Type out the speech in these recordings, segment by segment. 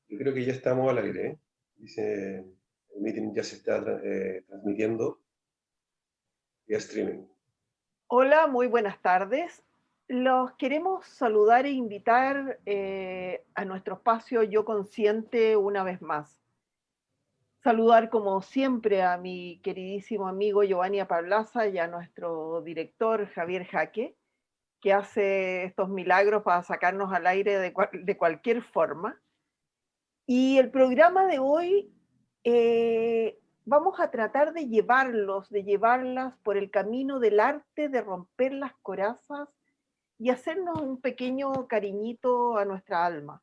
Yo creo que ya estamos al aire, ¿eh? Dice, el meeting ya se está transmitiendo vía streaming. Hola, muy buenas tardes. Los queremos saludar e invitar a nuestro espacio Yo Consciente una vez más. Saludar como siempre a mi queridísimo amigo Giovanni Apablaza y a nuestro director Javier Jaque, que hace estos milagros para sacarnos al aire de cualquier forma. Y el programa de hoy vamos a tratar de de llevarlas por el camino del arte de romper las corazas y hacernos un pequeño cariñito a nuestra alma.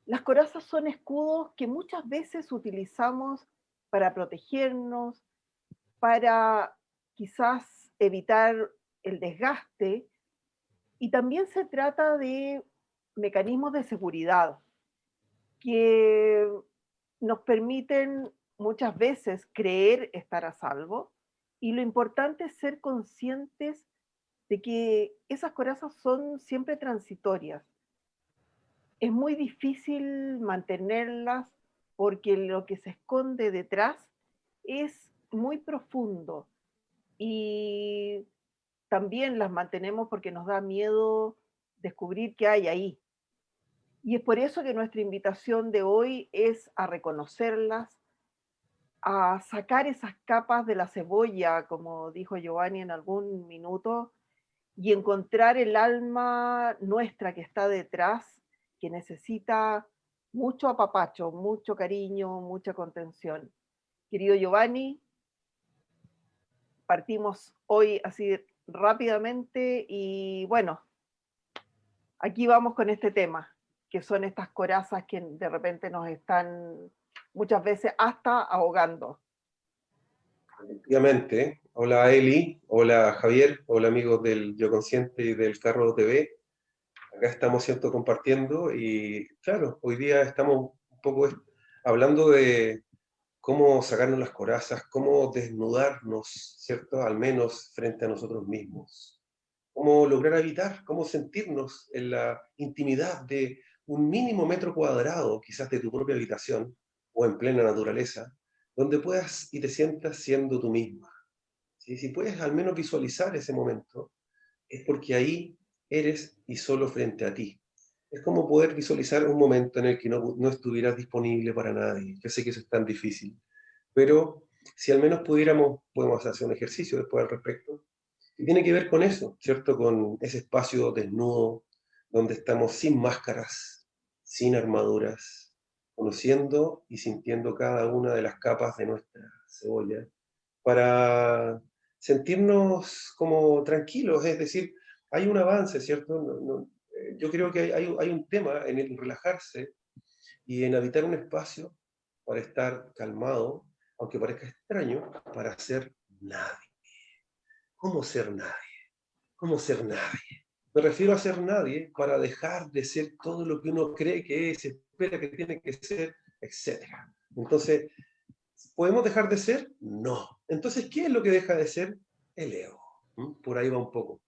Las corazas son escudos que muchas veces utilizamos para protegernos, para quizás evitar el desgaste, y también se trata de mecanismos de seguridad que nos permiten muchas veces creer estar a salvo, y lo importante es ser conscientes de que esas corazas son siempre transitorias. Es muy difícil mantenerlas porque lo que se esconde detrás es muy profundo, y también las mantenemos porque nos da miedo descubrir qué hay ahí. Y es por eso que nuestra invitación de hoy es a reconocerlas, a sacar esas capas de la cebolla, como dijo Giovanni en algún minuto, y encontrar el alma nuestra que está detrás, que necesita mucho apapacho, mucho cariño, mucha contención. Querido Giovanni, partimos hoy así rápidamente y bueno, aquí vamos con este tema, que son estas corazas que de repente nos están muchas veces hasta ahogando. Efectivamente, hola Eli, hola Javier, hola amigos del Yo Consciente y del Carro TV. Acá estamos, ¿cierto?, compartiendo y claro, hoy día estamos un poco hablando de cómo sacarnos las corazas, cómo desnudarnos, ¿cierto?, al menos frente a nosotros mismos. Cómo lograr habitar, cómo sentirnos en la intimidad de un mínimo metro cuadrado, quizás de tu propia habitación o en plena naturaleza, donde puedas y te sientas siendo tú misma. ¿Sí? Si puedes al menos visualizar ese momento, es porque ahí eres y solo frente a ti. Es como poder visualizar un momento en el que no estuvieras disponible para nadie. Yo sé que eso es tan difícil, pero si al menos podemos hacer un ejercicio después al respecto, y tiene que ver con eso, ¿cierto? Con ese espacio desnudo, donde estamos sin máscaras, sin armaduras, conociendo y sintiendo cada una de las capas de nuestra cebolla, para sentirnos como tranquilos, es decir, hay un avance, ¿cierto? Yo creo que hay un tema en el relajarse y en habitar un espacio para estar calmado, aunque parezca extraño, para ser nadie. ¿Cómo ser nadie? ¿Cómo ser nadie? Me refiero a ser nadie para dejar de ser todo lo que uno cree que es, espera que tiene que ser, etcétera. Entonces, ¿podemos dejar de ser? No. Entonces, ¿qué es lo que deja de ser? El ego. ¿Mm? Por ahí va un poco.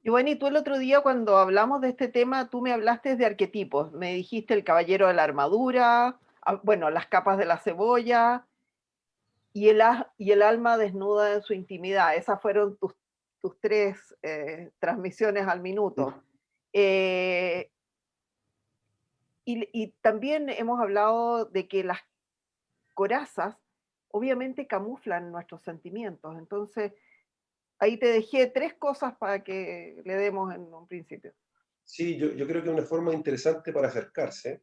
Giovanni, tú el otro día cuando hablamos de este tema, tú me hablaste de arquetipos. Me dijiste el caballero de la armadura, bueno, las capas de la cebolla y el alma desnuda en su intimidad. Esas fueron tus tres transmisiones al minuto. Eh, y también hemos hablado de que las corazas obviamente camuflan nuestros sentimientos. Entonces, ahí te dejé tres cosas para que le demos en un principio. Sí, yo creo que una forma interesante para acercarse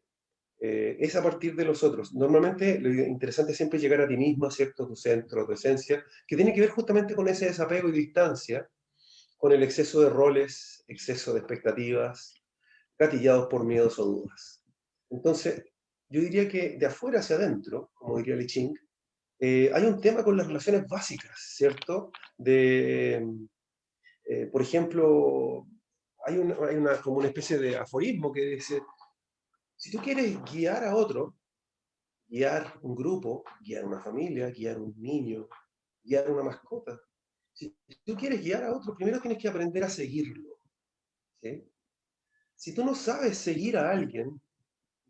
es a partir de los otros. Normalmente lo interesante es siempre llegar a ti mismo, ¿cierto? Tu centro, tu esencia, que tiene que ver justamente con ese desapego y distancia, con el exceso de roles, exceso de expectativas, gatillados por miedos o dudas. Entonces, yo diría que de afuera hacia adentro, como diría Li Ching, hay un tema con las relaciones básicas, ¿cierto? Por ejemplo, como una especie de aforismo que dice, si tú quieres guiar a otro, guiar un grupo, guiar una familia, guiar un niño, guiar una mascota, si tú quieres guiar a otro, primero tienes que aprender a seguirlo. ¿Sí? Si tú no sabes seguir a alguien,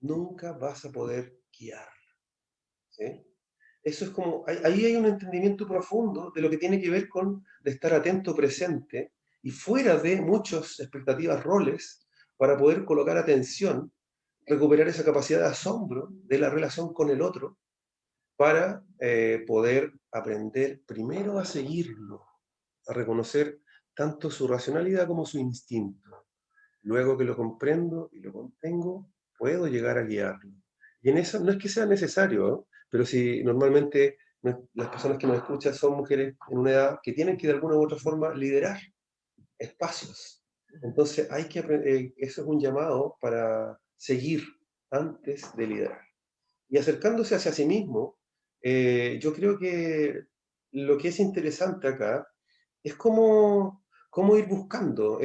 nunca vas a poder guiar. ¿Sí? Eso es como, ahí hay un entendimiento profundo de lo que tiene que ver con de estar atento, presente, y fuera de muchas expectativas, roles, para poder colocar atención, recuperar esa capacidad de asombro de la relación con el otro, para poder aprender primero a seguirlo, a reconocer tanto su racionalidad como su instinto. Luego que lo comprendo y lo contengo, puedo llegar a guiarlo. Y en eso no es que sea necesario, ¿no? Pero si normalmente las personas que nos escuchan son mujeres en una edad que tienen que de alguna u otra forma liderar espacios. Entonces hay que eso es un llamado para seguir antes de liderar. Y acercándose hacia sí mismo, yo creo que lo que es interesante acá es cómo ir buscando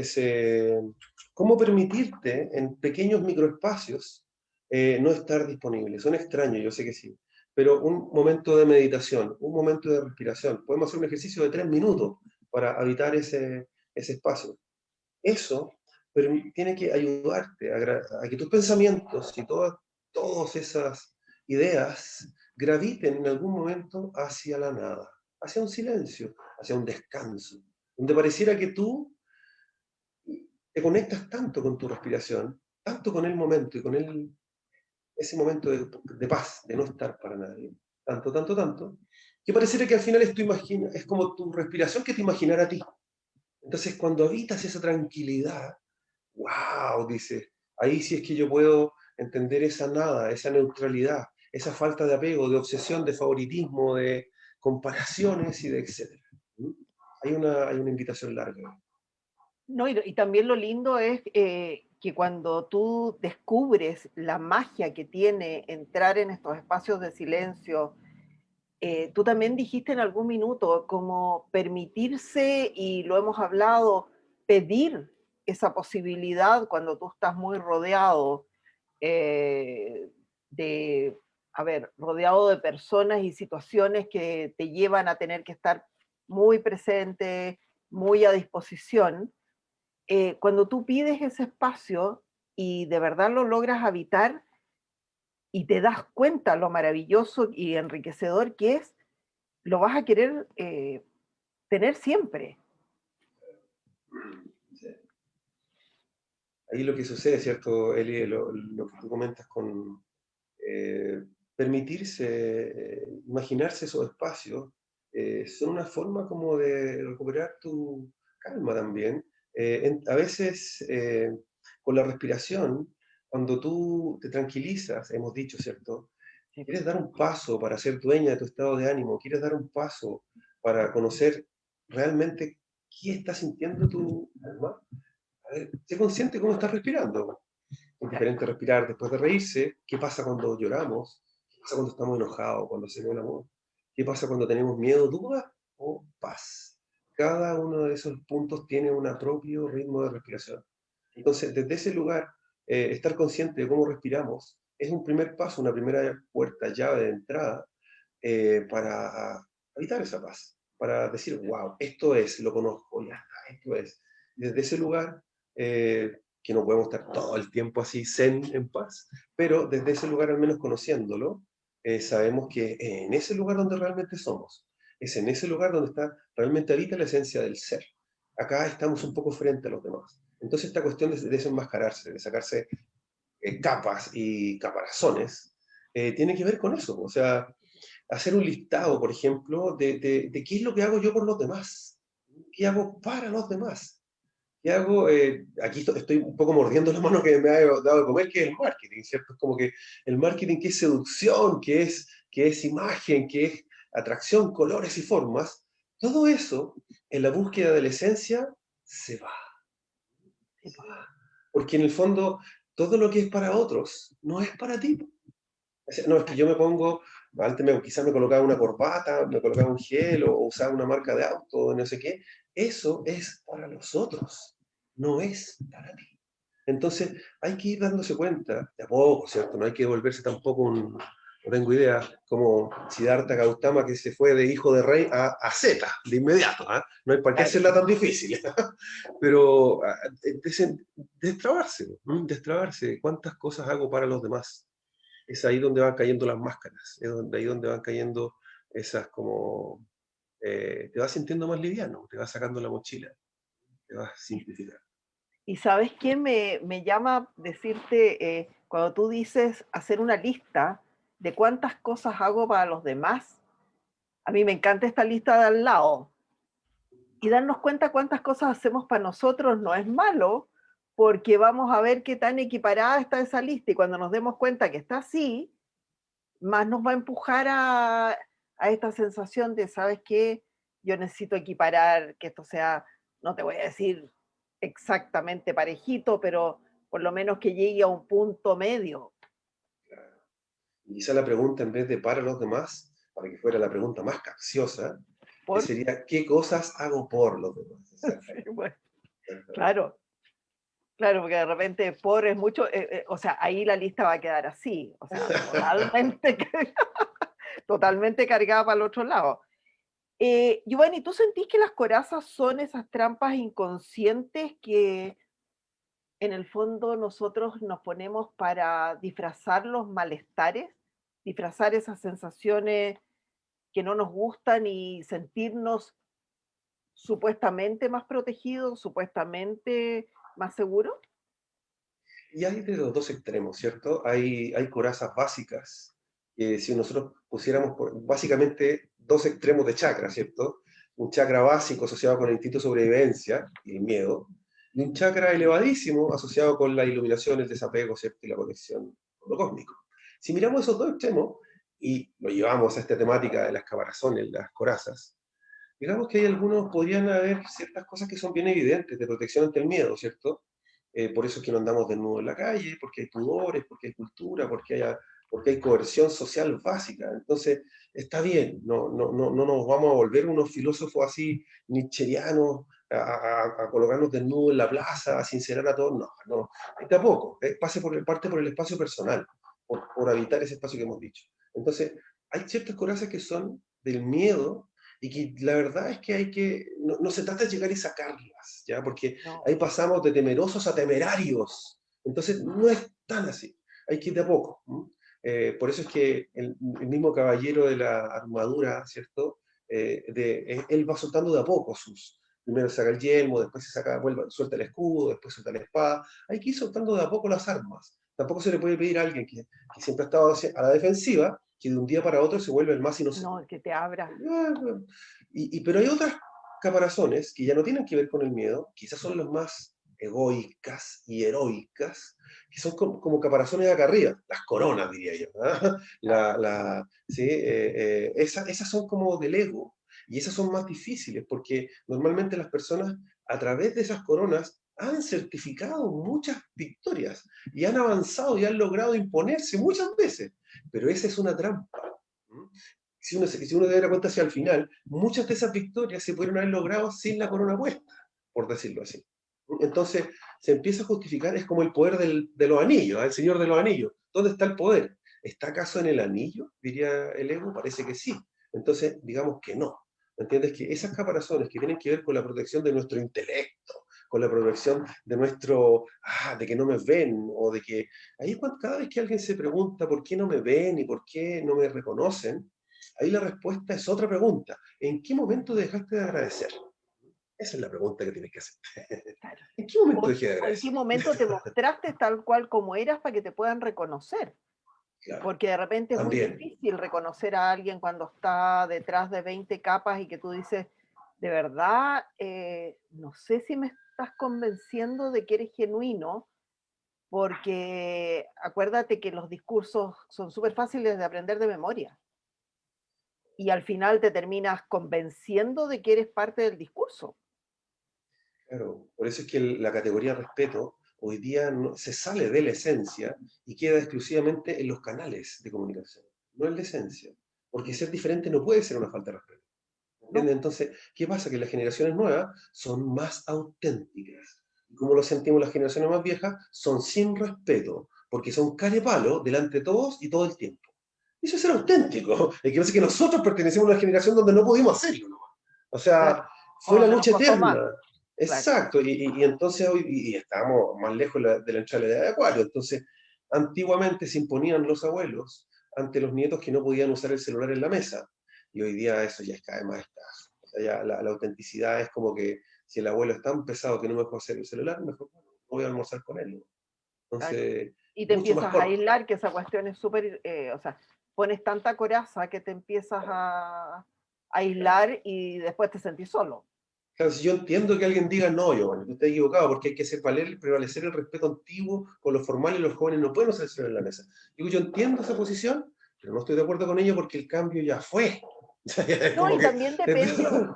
cómo permitirte en pequeños microespacios no estar disponible. Son extraños, yo sé que sí, pero un momento de meditación, un momento de respiración, podemos hacer un ejercicio de 3 minutos para habitar ese espacio. Eso tiene que ayudarte a que tus pensamientos y todas esas ideas graviten en algún momento hacia la nada, hacia un silencio, hacia un descanso, donde pareciera que tú te conectas tanto con tu respiración, tanto con el momento y con ese momento de paz, de no estar para nadie, tanto, tanto, tanto, que pareciera que al final es como tu respiración que te imaginara a ti. Entonces, cuando habitas esa tranquilidad, wow, dice, ahí sí es que yo puedo entender esa nada, esa neutralidad, esa falta de apego, de obsesión, de favoritismo, de comparaciones y de etcétera. ¿Mm? Hay una invitación larga. No, y también lo lindo es que cuando tú descubres la magia que tiene entrar en estos espacios de silencio, tú también dijiste en algún minuto como permitirse, y lo hemos hablado, pedir esa posibilidad cuando tú estás muy rodeado eh, de, a ver, rodeado de personas y situaciones que te llevan a tener que estar muy presente, muy a disposición. Cuando tú pides ese espacio y de verdad lo logras habitar y te das cuenta lo maravilloso y enriquecedor que es, lo vas a querer tener siempre. Sí. Ahí lo que sucede, ¿cierto, Eli? Lo que tú comentas con eh, permitirse, imaginarse esos espacios, son una forma como de recuperar tu calma también. A veces, con la respiración, cuando tú te tranquilizas, hemos dicho, ¿cierto? Sí. Quieres dar un paso para ser dueña de tu estado de ánimo, quieres dar un paso para conocer realmente qué está sintiendo tu alma. A ver, sé consciente cómo estás respirando. Es diferente respirar después de reírse. ¿Qué pasa cuando lloramos? ¿Qué pasa cuando estamos enojados? ¿Cuando se ve el amor? ¿Qué pasa cuando tenemos miedo, duda o paz? Cada uno de esos puntos tiene un propio ritmo de respiración. Entonces, desde ese lugar, estar consciente de cómo respiramos es un primer paso, una primera puerta, llave de entrada para habitar esa paz, para decir, wow, esto es, lo conozco, ya está, esto es. Desde ese lugar, que no podemos estar todo el tiempo así zen, en paz, pero desde ese lugar, al menos conociéndolo, sabemos que en ese lugar donde realmente somos, es en ese lugar donde está, realmente habita la esencia del ser. Acá estamos un poco frente a los demás. Entonces esta cuestión de desenmascararse, de sacarse capas y caparazones, tiene que ver con eso. O sea, hacer un listado, por ejemplo, de qué es lo que hago yo por los demás, qué hago para los demás, qué hago, aquí estoy un poco mordiendo la mano que me ha dado de comer, que es el marketing, ¿cierto? Es como que el marketing que es seducción, que es imagen, que es atracción, colores y formas, todo eso, en la búsqueda de la esencia, se va. Sí, pues. Porque en el fondo, todo lo que es para otros no es para ti. O sea, no, es que yo me pongo, antes quizás me colocaba una corbata, me colocaba un gel o usaba una marca de auto, no sé qué. Eso es para los otros, no es para ti. Entonces, hay que ir dándose cuenta, de a poco, ¿cierto? No hay que volverse tampoco no tengo idea, como Siddhartha Gautama que se fue de hijo de rey a Z, de inmediato, ¿ah? No hay para qué Claro. hacerla tan difícil. Pero destrabarse, destrabarse. ¿Cuántas cosas hago para los demás? es ahí donde van cayendo las máscaras, es ahí donde van cayendo esas como, te vas sintiendo más liviano, te vas sacando la mochila, te vas Y, simplificando. y ¿sabes qué me llama decirte cuando tú dices hacer una lista de cuántas cosas hago para los demás? A mí me encanta esta lista de al lado. Y darnos cuenta cuántas cosas hacemos para nosotros no es malo, porque vamos a ver qué tan equiparada está esa lista. Y cuando nos demos cuenta que está así, más nos va a empujar a esta sensación de, ¿sabes qué? Yo necesito equiparar, que esto sea, no te voy a decir exactamente parejito, pero por lo menos que llegue a un punto medio. Y quizá la pregunta, en vez de para los demás, para que fuera la pregunta más capciosa, que Por, sería, ¿qué cosas hago por los demás? sí, Exactamente. bueno, Exactamente. claro, claro, porque de repente por es mucho, o sea, ahí la lista va a quedar así, o sea, totalmente, totalmente cargada para el otro lado. Giovanni, ¿tú sentís que las corazas son esas trampas inconscientes que en el fondo nosotros nos ponemos para disfrazar los malestares, disfrazar esas sensaciones que no nos gustan y sentirnos supuestamente más protegidos, supuestamente más seguros? Y hay de los dos extremos, ¿cierto? Hay corazas básicas, que si nosotros pusiéramos básicamente dos extremos de chakra, ¿cierto? Un chakra básico asociado con el instinto de sobrevivencia y el miedo, y un chakra elevadísimo asociado con la iluminación, el desapego, ¿cierto? Y la conexión con lo cósmico. Si miramos esos dos extremos y lo llevamos a esta temática de las caparazones, las corazas, digamos que hay algunos, podrían haber ciertas cosas que son bien evidentes de protección ante el miedo, ¿cierto? Por eso es que no andamos desnudos en la calle, porque hay pudores, porque hay cultura, porque hay coerción social básica. Entonces, está bien, no nos vamos a volver unos filósofos así nietzscherianos a colocarnos desnudos en la plaza, a sincerar a todos. No, no, de a poco, parte por el espacio personal, por habitar ese espacio que hemos dicho. Entonces, hay ciertas corazas que son del miedo y que la verdad es que no se trata de llegar y sacarlas, ¿ya? Porque No, ahí pasamos de temerosos a temerarios. Entonces, no es tan así. Hay que ir de a poco. Por eso es que el mismo caballero de la armadura, ¿cierto? Él va soltando de a poco primero saca el yelmo, después suelta el escudo, después suelta la espada. Hay que ir soltando de a poco las armas. Tampoco se le puede pedir a alguien que siempre ha estado a la defensiva, que de un día para otro se vuelve el más inocente. no, que te abra. Pero hay otras caparazones que ya no tienen que ver con el miedo, quizás son las más egoicas y heroicas, que son como caparazones de acá arriba, las coronas, diría yo. ¿Ah? ¿Sí? Esas son como del ego, y esas son más difíciles, porque normalmente las personas, a través de esas coronas, han certificado muchas victorias, y han avanzado y han logrado imponerse muchas veces, pero esa es una trampa. Si uno se da cuenta hacia el final, muchas de esas victorias se pudieron haber logrado sin la corona puesta, por decirlo así. Entonces se empieza a justificar, es como el poder de los anillos, el señor de los anillos. ¿Dónde está el poder? ¿Está acaso en el anillo? Diría el ego, parece que sí. Entonces, digamos que no. ¿Entiendes? Que esas caparazones que tienen que ver con la protección de nuestro intelecto, con la protección de de que no me ven, o de que, ahí cada vez que alguien se pregunta por qué no me ven y por qué no me reconocen, ahí la respuesta es otra pregunta. ¿En qué momento dejaste de agradecer? Esa es la pregunta que tienes que hacer. Claro. ¿En qué momento O, dejé de o en qué agradecer? momento te mostraste tal cual como eras para que te puedan reconocer. Claro, Porque de repente es muy también. difícil reconocer a alguien cuando está detrás de 20 capas y que tú dices, de verdad, no sé si me estás convenciendo de que eres genuino, porque acuérdate que los discursos son súper fáciles de aprender de memoria y al final te terminas convenciendo de que eres parte del discurso. Claro, por eso es que la categoría respeto hoy día se sale de la esencia y queda exclusivamente en los canales de comunicación, no en la esencia. Porque ser diferente no puede ser una falta de respeto. No, ¿Entiendes? Entonces, ¿qué pasa? Que las generaciones nuevas son más auténticas. Y como lo sentimos las generaciones más viejas, son sin respeto, porque son carepalo delante de todos y todo el tiempo. Eso es ser auténtico. Es que pasa que nosotros pertenecemos a una generación donde no pudimos hacerlo, ¿no? O claro, sea, o fue la donde nos lucha costó más, eterna. claro. Exacto. Y entonces hoy y estamos más lejos de la entrada de la edad de Acuario. Entonces, Antiguamente se imponían los abuelos ante los nietos que no podían usar el celular en la mesa. Y hoy día eso ya es cada vez más escaso. O sea, ya la autenticidad es como que si el abuelo es tan pesado que no me puede hacer el celular, mejor no voy a almorzar con él, ¿no? Claro. Entonces, Y te mucho más empiezas a corto. aislar, que esa cuestión es súper, o sea, pones tanta coraza que te empiezas a aislar y después te sentís solo. Claro, si yo entiendo que alguien diga, no, Giovanni, tú estás equivocado, porque hay que hacer valer, prevalecer el respeto antiguo con los formales, los jóvenes no pueden usar el celular en la mesa. Digo, yo entiendo esa posición, pero no estoy de acuerdo con ello porque el cambio ya fue. Es No, como y que... también depende,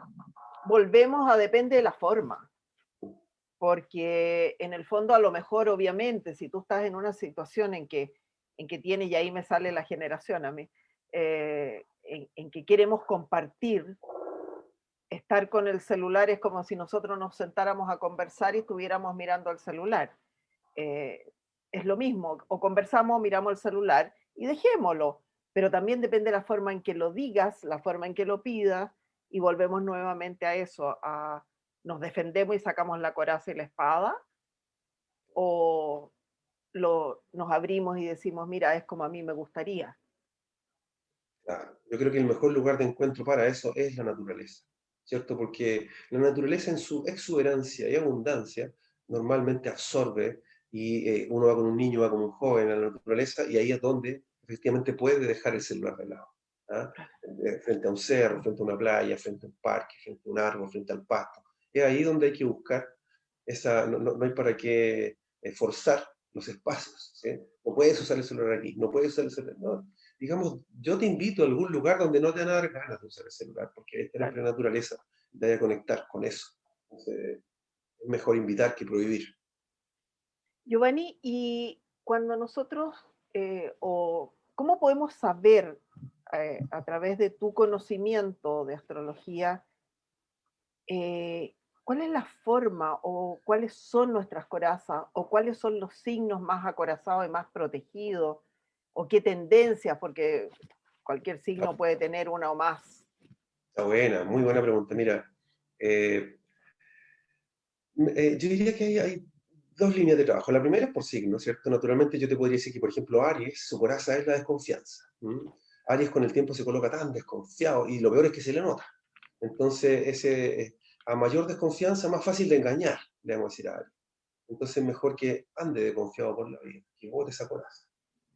volvemos a depende de la forma, porque en el fondo a lo mejor, obviamente, si tú estás en una situación en que tienes, y ahí me sale la generación a mí, en que queremos compartir, estar con el celular es como si nosotros nos sentáramos a conversar y estuviéramos mirando al celular. Eh, es lo mismo, o conversamos, miramos el celular y dejémoslo, pero también depende de la forma en que lo digas, la forma en que lo pidas, y volvemos nuevamente a eso, a nos defendemos y sacamos la coraza y la espada, o nos abrimos y decimos, mira, es como a mí me gustaría. Claro, yo creo que el mejor lugar de encuentro para eso es la naturaleza, ¿cierto? Porque la naturaleza en su exuberancia y abundancia normalmente absorbe y uno va con un niño, va con un joven a la naturaleza y ahí es donde efectivamente puede dejar el celular de lado. ¿Ah? Frente a un cerro, frente a una playa, frente a un parque, frente a un árbol, frente al pasto. Es ahí donde hay que buscar esa, no hay para qué forzar los espacios, ¿sí? No puedes usar el celular aquí, no puedes usar el celular, no, digamos, yo te invito a algún lugar donde no te van a dar ganas de usar el celular, porque ahí está la Claro. naturaleza, te vaya a conectar con eso. Entonces, es mejor invitar que prohibir. Giovanni, y cuando nosotros, o cómo podemos saber a través de tu conocimiento de astrología, cuál es la forma o cuáles son nuestras corazas o cuáles son los signos más acorazados y más protegidos o qué tendencias, porque cualquier signo puede tener una o más. Está buena, muy buena pregunta. Mira, eh, yo diría que hay dos líneas de trabajo. La primera es por signo, ¿cierto? Naturalmente yo te podría decir que, por ejemplo, Aries, su coraza es la desconfianza. ¿M? Aries con el tiempo se coloca tan desconfiado y lo peor es que se le nota. Entonces, a mayor desconfianza, más fácil de engañar, le vamos a decir a Aries. Entonces, mejor que ande de confiado por la vida, que bote esa coraza,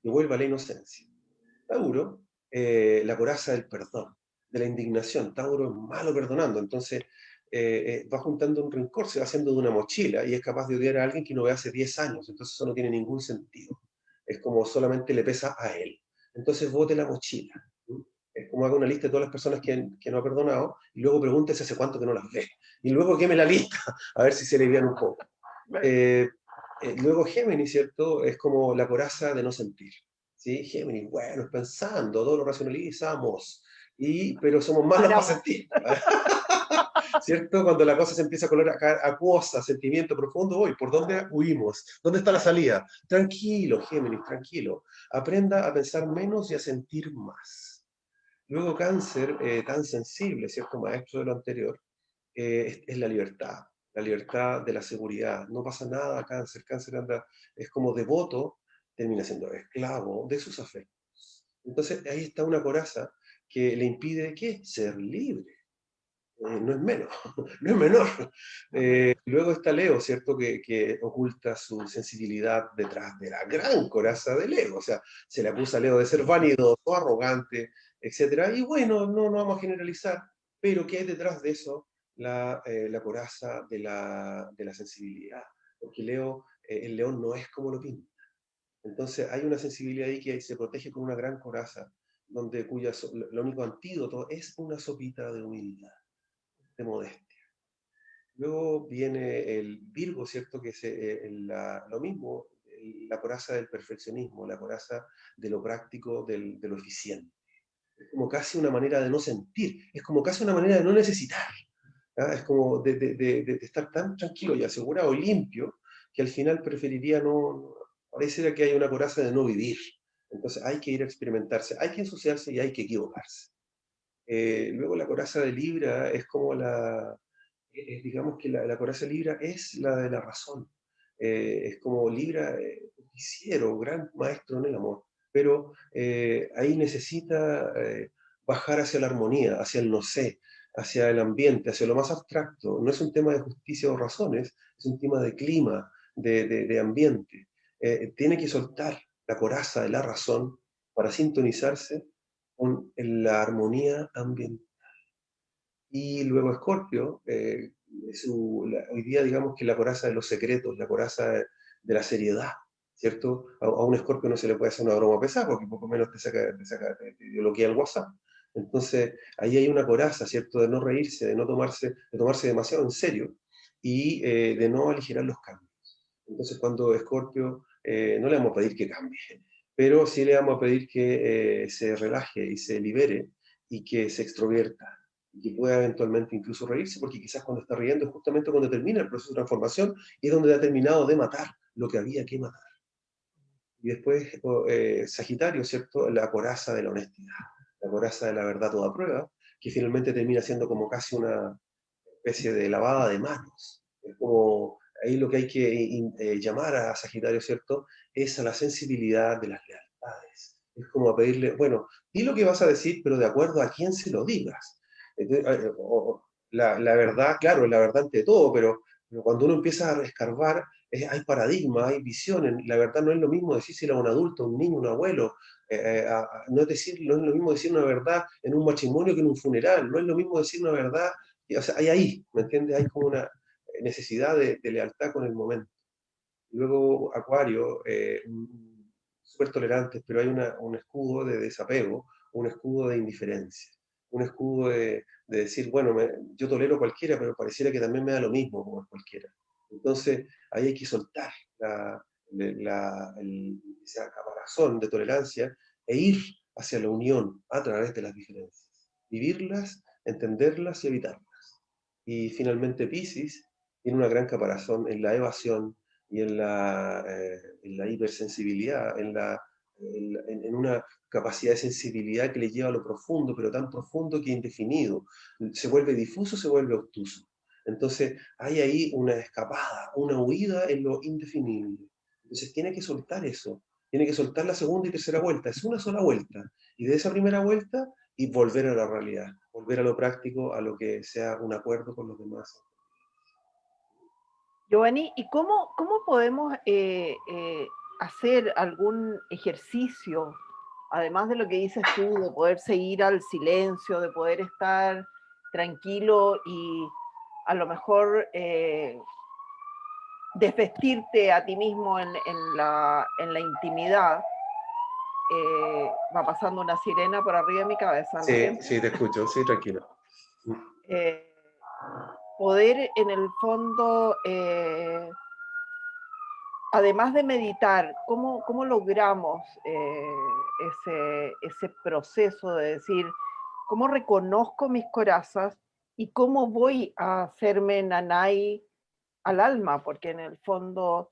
y vuelva a la inocencia. Tauro, la coraza del perdón, de la indignación. Tauro es malo perdonando, entonces va juntando un rencor, se va haciendo de una mochila y es capaz de odiar a alguien que no ve hace 10 años, entonces eso no tiene ningún sentido. Es como solamente le pesa a él. Entonces bote la mochila. ¿Sí? Es como haga una lista de todas las personas que no ha perdonado y luego pregúntese hace cuánto que no las ve. Y luego queme la lista, a ver si se le alivian un poco. Eh, luego Géminis, ¿cierto? Es como la coraza de no sentir. ¿Sí? Géminis, bueno, pensando, todo lo racionalizamos, pero somos malos para Paramos. sentir. ¿Cierto? Cuando la cosa se empieza a colocar acuosa, sentimiento profundo, uy, ¿por dónde huimos? ¿Dónde está la salida? Tranquilo, Géminis, tranquilo. Aprenda a pensar menos y a sentir más. Luego Cáncer, tan sensible, ¿cierto? Maestro de lo anterior, es la libertad de la seguridad. No pasa nada, Cáncer. Cáncer anda, es como devoto, termina siendo esclavo de sus afectos. Entonces ahí está una coraza que le impide, ¿qué? Ser libre. No es menos, no es menor. No es menor. Luego está Leo, ¿cierto? Que oculta su sensibilidad detrás de la gran coraza de Leo. O sea, se le acusa a Leo de ser vanidoso, arrogante, etcétera. Y bueno, no vamos a generalizar, pero ¿qué hay detrás de eso? La coraza de la sensibilidad. Porque Leo, el león no es como lo pinta. Entonces hay una sensibilidad ahí que se protege con una gran coraza, donde lo único antídoto es una sopita de humildad, de modestia. Luego viene el Virgo, ¿cierto? Que es lo mismo, la coraza del perfeccionismo, la coraza de lo práctico, de lo eficiente. Es como casi una manera de no sentir, es como casi una manera de no necesitar. ¿Ah? Es como de estar tan tranquilo y asegurado y limpio que al final preferiría no, pareciera que hay una coraza de no vivir. Entonces hay que ir a experimentarse, hay que ensuciarse y hay que equivocarse. Luego la coraza de Libra es como digamos que la coraza de Libra es la de la razón, es como Libra, justiciero, gran maestro en el amor, pero ahí necesita bajar hacia la armonía, hacia el no sé, hacia el ambiente, hacia lo más abstracto. No es un tema de justicia o razones, es un tema de clima, de ambiente. Tiene que soltar la coraza de la razón para sintonizarse con la armonía ambiental. Y luego Escorpio, hoy día digamos que la coraza de los secretos, la coraza de la seriedad, ¿cierto? A un Escorpio no se le puede hacer una broma pesada porque poco menos te bloquea el WhatsApp. Entonces, ahí hay una coraza, ¿cierto? De no reírse, de tomarse demasiado en serio y de no aligerar los cambios. Entonces, cuando Escorpio, no le vamos a pedir que cambie, pero sí le vamos a pedir que se relaje y se libere y que se extrovierta y que pueda eventualmente incluso reírse, porque quizás cuando está riendo es justamente cuando termina el proceso de transformación y es donde ha terminado de matar lo que había que matar. Y después, Sagitario, ¿cierto? La coraza de la honestidad, la coraza de la verdad toda prueba, que finalmente termina siendo como casi una especie de lavada de manos. Es como, ahí lo que hay que llamar a Sagitario, ¿cierto? Es a la sensibilidad de las lealtades. Es como a pedirle, bueno, di lo que vas a decir, pero de acuerdo a quién se lo digas. Entonces, la verdad, claro, la verdad ante todo, pero cuando uno empieza a escarbar, hay paradigmas, hay visiones. La verdad no es lo mismo decírsela a un adulto, a un niño, a un abuelo. No no es lo mismo decir una verdad en un matrimonio que en un funeral. No es lo mismo decir una verdad. O sea, hay ahí, ¿me entiendes? Hay como una necesidad de lealtad con el momento. Luego, Acuario, súper tolerantes, pero hay un escudo de desapego, un escudo de indiferencia, un escudo de decir, bueno, yo tolero a cualquiera, pero pareciera que también me da lo mismo como a cualquiera. Entonces, ahí hay que soltar esa caparazón de tolerancia e ir hacia la unión a través de las diferencias. Vivirlas, entenderlas y evitarlas. Y finalmente Piscis tiene una gran caparazón en la evasión y en la hipersensibilidad, en una capacidad de sensibilidad que le lleva a lo profundo, pero tan profundo que indefinido. Se vuelve difuso, se vuelve obtuso. Entonces hay ahí una escapada, una huida en lo indefinible. Entonces tiene que soltar eso, tiene que soltar la segunda y tercera vuelta, es una sola vuelta. Y de esa primera vuelta y volver a la realidad, volver a lo práctico, a lo que sea un acuerdo con los demás. Giovanni, ¿y cómo podemos hacer algún ejercicio, además de lo que dices tú, de poder seguir al silencio, de poder estar tranquilo y a lo mejor desvestirte a ti mismo en la intimidad? Va pasando una sirena por arriba de mi cabeza, lo Sí, siento. sí, te escucho, sí, tranquilo. Eh, Poder en el fondo además de meditar, ¿cómo logramos ese proceso de decir, cómo reconozco mis corazas y cómo voy a hacerme nanay al alma? Porque en el fondo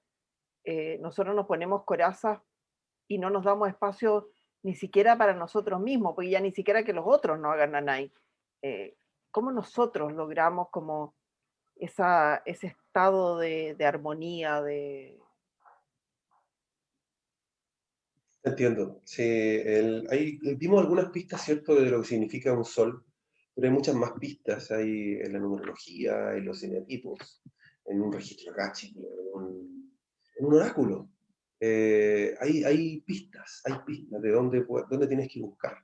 nosotros nos ponemos corazas y no nos damos espacio ni siquiera para nosotros mismos, porque ya ni siquiera que los otros no hagan nanay. Eh, ¿Cómo nosotros logramos como ese estado de armonía, de... Entiendo. Sí, ahí dimos algunas pistas, ¿cierto?, de lo que significa un sol, pero hay muchas más pistas. Hay en la numerología, en los eneatipos, en un registro acáchico, en un oráculo. Hay pistas de dónde tienes que buscar.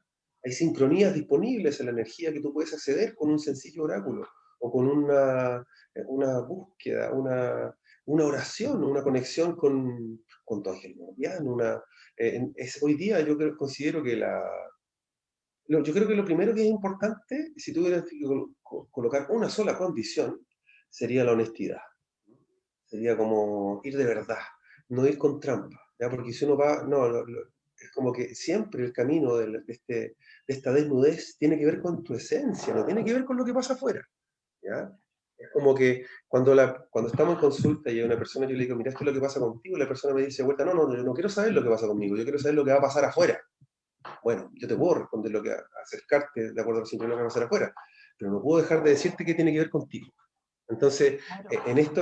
Hay sincronías disponibles en la energía que tú puedes acceder con un sencillo oráculo o con una búsqueda, una oración, una conexión con tu ángel guardián, hoy día considero que yo creo que lo primero que es importante, si tuvieras que colocar una sola condición, sería la honestidad. Sería como ir de verdad, no ir con trampa, ¿ya? Porque si uno va, no, es como que siempre el camino de esta desnudez tiene que ver con tu esencia, no tiene que ver con lo que pasa afuera, ¿ya? Es como que cuando estamos en consulta y hay una persona, yo le digo, mira, esto es lo que pasa contigo, y la persona me dice, vuelta, no, no, yo no quiero saber lo que pasa conmigo, yo quiero saber lo que va a pasar afuera. Bueno, yo te puedo responder acercarte de acuerdo a lo que va a pasar afuera, pero no puedo dejar de decirte que tiene que ver contigo. Entonces, Claro.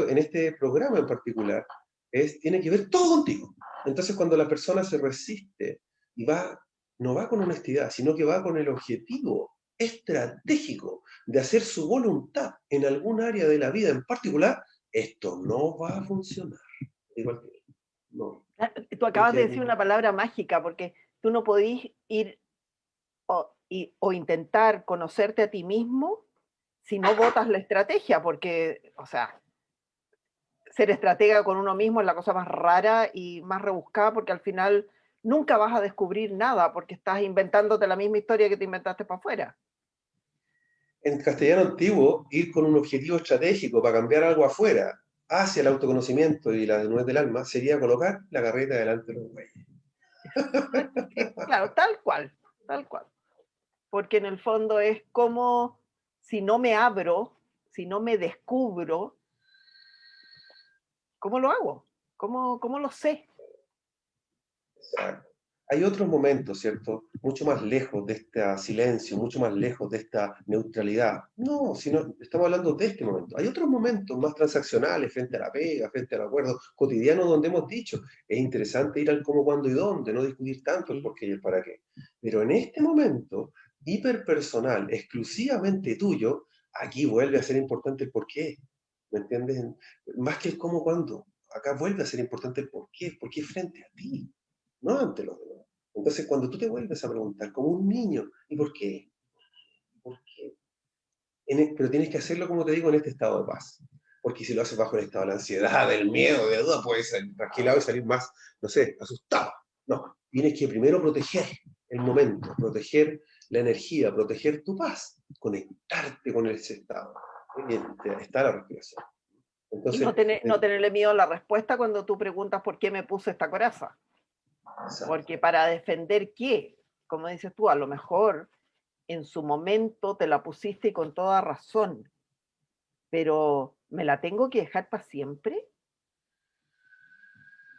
en este programa en particular, tiene que ver todo contigo. Entonces, cuando la persona se resiste y no va con honestidad, sino que va con el objetivo estratégico de hacer su voluntad en algún área de la vida en particular, esto no va a funcionar. Igual que no. Tú acabas de Porque decir una palabra mágica, porque tú no podís ir o intentar conocerte a ti mismo si no botas la estrategia, porque, o sea, ser estratega con uno mismo es la cosa más rara y más rebuscada, porque al final nunca vas a descubrir nada, porque estás inventándote la misma historia que te inventaste para afuera. en castellano antiguo, ir con un objetivo estratégico para cambiar algo afuera hacia el autoconocimiento y la desnudez del alma sería colocar la carreta delante de los bueyes. Claro, tal cual. Porque en el fondo es como si no me abro, si no me descubro, ¿cómo lo hago? ¿Cómo lo sé? Exacto. Hay otros momentos, ¿cierto? Mucho más lejos de este silencio, mucho más lejos de esta neutralidad. No, sino estamos hablando de este momento. Hay otros momentos más transaccionales frente a la pega, frente al acuerdo cotidiano donde hemos dicho, es interesante ir al cómo, cuándo y dónde, no discutir tanto el por qué y el para qué. Pero en este momento hiperpersonal, exclusivamente tuyo, aquí vuelve a ser importante el por qué. ¿Me entiendes? Más que el cómo, cuándo. Acá vuelve a ser importante el por qué frente a ti, no ante los demás. Entonces, cuando tú te vuelves a preguntar como un niño, ¿y por qué? ¿Por qué? Pero tienes que hacerlo, como te digo, en este estado de paz. Porque si lo haces bajo el estado de la ansiedad, del miedo, de la duda, puedes salir tranquilado y salir más, no sé, asustado. No, tienes que primero proteger el momento, proteger la energía, proteger tu paz, conectarte con ese estado. Y está la respiración. Y Entonces, no tenerle miedo a la respuesta cuando tú preguntas por qué me puse esta coraza. exacto. Porque para defender qué, como dices tú, a lo mejor en su momento te la pusiste y con toda razón, pero ¿me la tengo que dejar para siempre?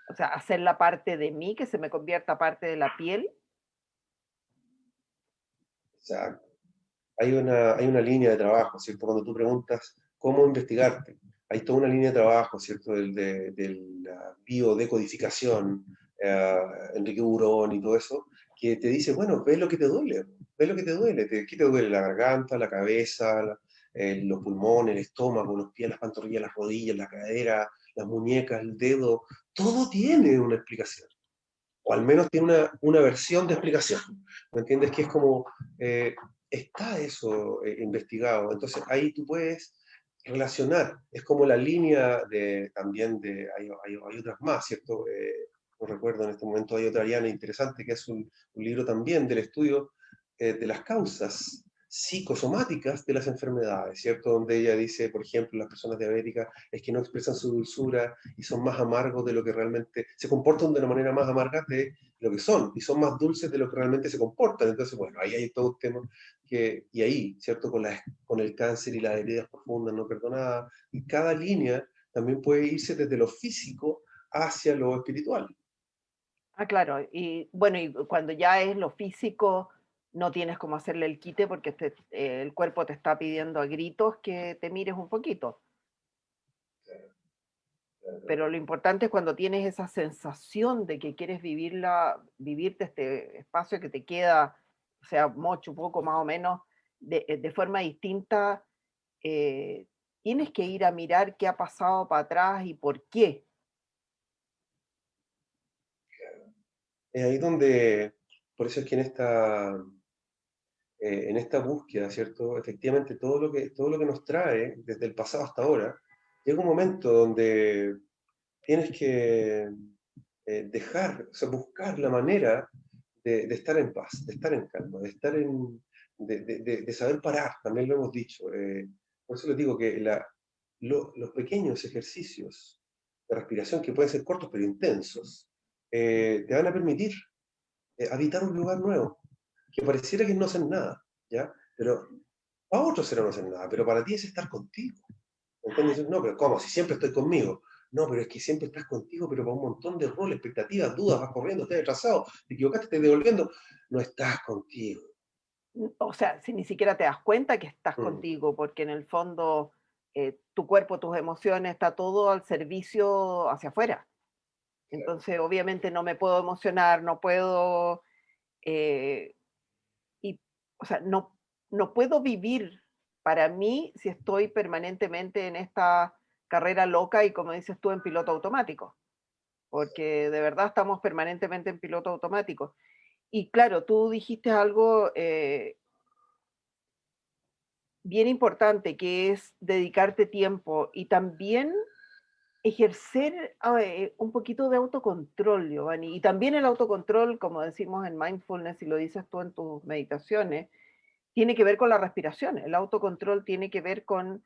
O sea, hacerla parte de mí, que se me convierta parte de la piel. Exacto. Hay una línea de trabajo, ¿cierto? Cuando tú preguntas cómo investigarte, hay toda una línea de trabajo, ¿cierto? De la biodecodificación, Enrique Burón y todo eso, que te dice, bueno, ves lo que te duele, ¿qué te duele? La garganta, la cabeza, los pulmones, el estómago, los pies, las pantorrillas, las rodillas, la cadera, las muñecas, el dedo, todo tiene una explicación, o al menos tiene una versión de explicación. ¿Me entiendes? Que es como, está eso investigado. Entonces ahí tú puedes relacionar, es como la línea también hay otras más, ¿cierto? No recuerdo en este momento, hay otra Ariana interesante que es un libro también del estudio de las causas psicosomáticas de las enfermedades, ¿cierto? Donde ella dice, por ejemplo, las personas diabéticas es que no expresan su dulzura y son más amargos de lo que realmente, se comportan de una manera más amarga de lo que son, y son más dulces de lo que realmente se comportan. Entonces, bueno, ahí hay todo un tema y ahí, ¿cierto? Con el cáncer y las heridas profundas no perdonadas, y cada línea también puede irse desde lo físico hacia lo espiritual. Ah, claro. Y bueno, y cuando ya es lo físico, no tienes cómo hacerle el quite porque el cuerpo te está pidiendo a gritos que te mires un poquito. Pero lo importante es cuando tienes esa sensación de que quieres vivirte este espacio que te queda, o sea, mucho, poco más o menos, de forma distinta, eh, tienes que ir a mirar qué ha pasado para atrás y por qué. Es ahí donde, por eso es que en esta búsqueda, ¿cierto? Efectivamente, todo lo que nos trae desde el pasado hasta ahora, llega un momento donde tienes que o sea, buscar la manera de estar en paz, de estar en calma, de saber parar, también lo hemos dicho. Por eso les digo que los pequeños ejercicios de respiración, que pueden ser cortos pero intensos, te van a permitir habitar un lugar nuevo, que pareciera que no hacen nada, ¿ya? Pero para otros será no hacer nada, pero para ti es estar contigo. ¿Entiendes? No, pero ¿cómo? Si siempre estoy conmigo. No, pero es que siempre estás contigo, pero para un montón de roles, expectativas, dudas, vas corriendo, estás atrasado, te equivocaste, te estás devolviendo. No estás contigo. O sea, si ni siquiera te das cuenta que estás Mm, contigo, porque en el fondo tu cuerpo, tus emociones, está todo al servicio hacia afuera. Entonces, obviamente no me puedo emocionar, no puedo, eh, o sea, no puedo vivir para mí si estoy permanentemente en esta carrera loca y como dices tú, en piloto automático, porque de verdad estamos permanentemente en piloto automático. Y claro, tú dijiste algo bien importante, que es dedicarte tiempo y también ejercer un poquito de autocontrol, Giovanni. Y también el autocontrol, como decimos en mindfulness y lo dices tú en tus meditaciones, tiene que ver con la respiración. El autocontrol tiene que ver con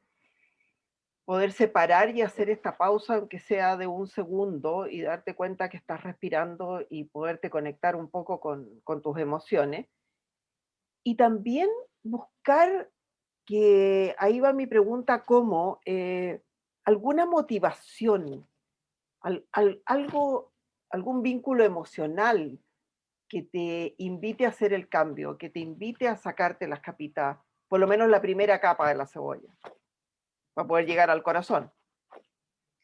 poder separar y hacer esta pausa, aunque sea de un segundo, y darte cuenta que estás respirando y poderte conectar un poco con tus emociones. Y también buscar, que ahí va mi pregunta, como alguna motivación, algo, algún vínculo emocional que te invite a hacer el cambio, que te invite a sacarte las capitas, por lo menos la primera capa de la cebolla, para poder llegar al corazón.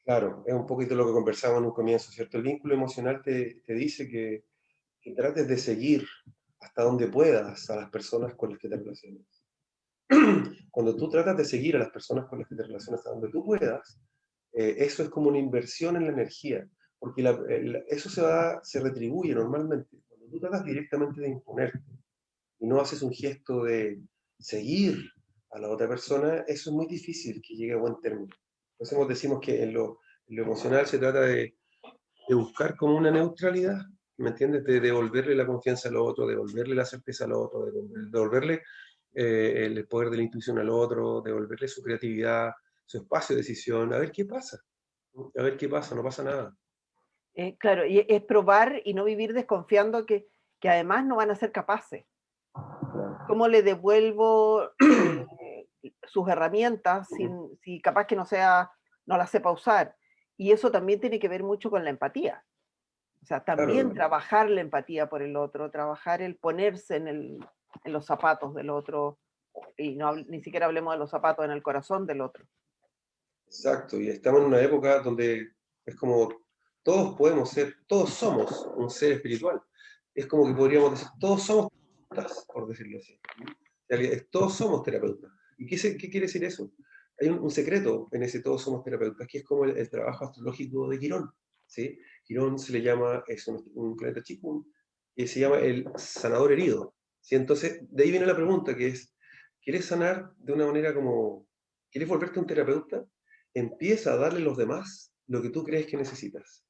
Claro, es un poquito lo que conversábamos en un comienzo, ¿cierto? El vínculo emocional te dice que trates de seguir hasta donde puedas a las personas con las que te relacionas. Cuando tú tratas de seguir a las personas con las que te relacionas hasta donde tú puedas, eso es como una inversión en la energía, porque eso se retribuye normalmente. Cuando tú tratas directamente de imponerte y no haces un gesto de seguir a la otra persona, eso es muy difícil que llegue a buen término. Entonces decimos que en lo emocional se trata de buscar como una neutralidad, ¿me entiendes? De devolverle la confianza al otro, devolverle la certeza al otro, devolverle el poder de la intuición al otro, devolverle su creatividad, su espacio de decisión, a ver qué pasa, ¿no? A ver qué pasa, no pasa nada. Claro, y es probar y no vivir desconfiando que además no van a ser capaces. ¿Cómo le devuelvo sus herramientas si capaz que no las sepa usar? Y eso también tiene que ver mucho con la empatía. O sea, también Claro, trabajar la empatía por el otro, trabajar el ponerse en los zapatos del otro, y no, ni siquiera hablemos de los zapatos en el corazón del otro. exacto, y estamos en una época donde es como todos podemos ser, todos somos un ser espiritual. Es como que podríamos decir, todos somos terapeutas, por decirlo así. Todos somos terapeutas. ¿Y qué quiere decir eso? Hay un secreto en ese todos somos terapeutas, que es como el trabajo astrológico de Quirón. ¿Sí? Quirón se le llama, es un planeta chico, y se llama el sanador herido. ¿Sí? Entonces, de ahí viene la pregunta, que es, ¿quieres sanar de una manera como, ¿quieres volverte un terapeuta? Empieza a darle a los demás lo que tú crees que necesitas.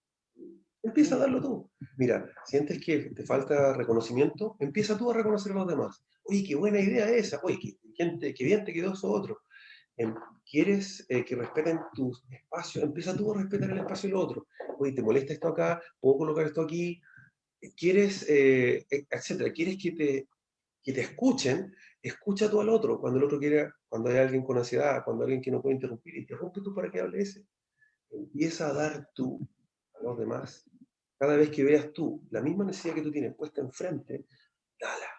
Empieza a Mm. darlo tú. Mira, sientes que te falta reconocimiento, empieza tú a reconocer a los demás. Oye, qué buena idea esa. Oye, qué bien te quedó eso otro. ¿Quieres que respeten tu espacio? Empieza tú a respetar el espacio del otro. Oye, ¿te molesta esto acá? ¿Puedo colocar esto aquí? ¿Quieres, etcétera? ¿Quieres que te escuchen? Escucha tú al otro. Cuando el otro quiera, cuando hay alguien con ansiedad, cuando hay alguien que no puede interrumpir, interrumpe tú para que hable ese. Empieza a dar tú a los demás. Cada vez que veas tú la misma necesidad que tú tienes puesta enfrente, dala.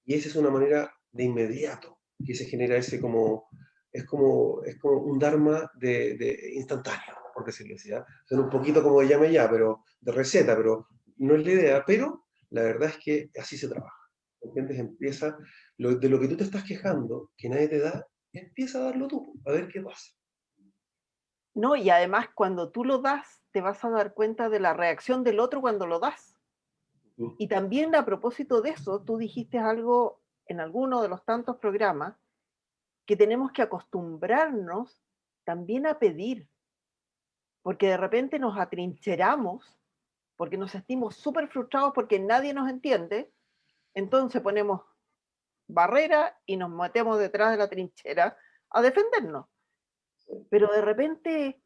Y esa es una manera de inmediato que se genera ese como, es como un dharma de instantáneo, por decirlo así. ¿Ya? Son un poquito como de llame ya, pero de receta, pero no es la idea, pero la verdad es que así se trabaja. ¿Entiendes? Empieza, de lo que tú te estás quejando, que nadie te da, empieza a darlo tú, a ver qué pasa. No, y además cuando tú lo das, te vas a dar cuenta de la reacción del otro cuando lo das. ¿Mm? Y también a propósito de eso, tú dijiste algo en alguno de los tantos programas, que tenemos que acostumbrarnos también a pedir, porque de repente nos atrincheramos, porque nos sentimos súper frustrados porque nadie nos entiende, entonces ponemos barrera y nos metemos detrás de la trinchera a defendernos. Pero de repente,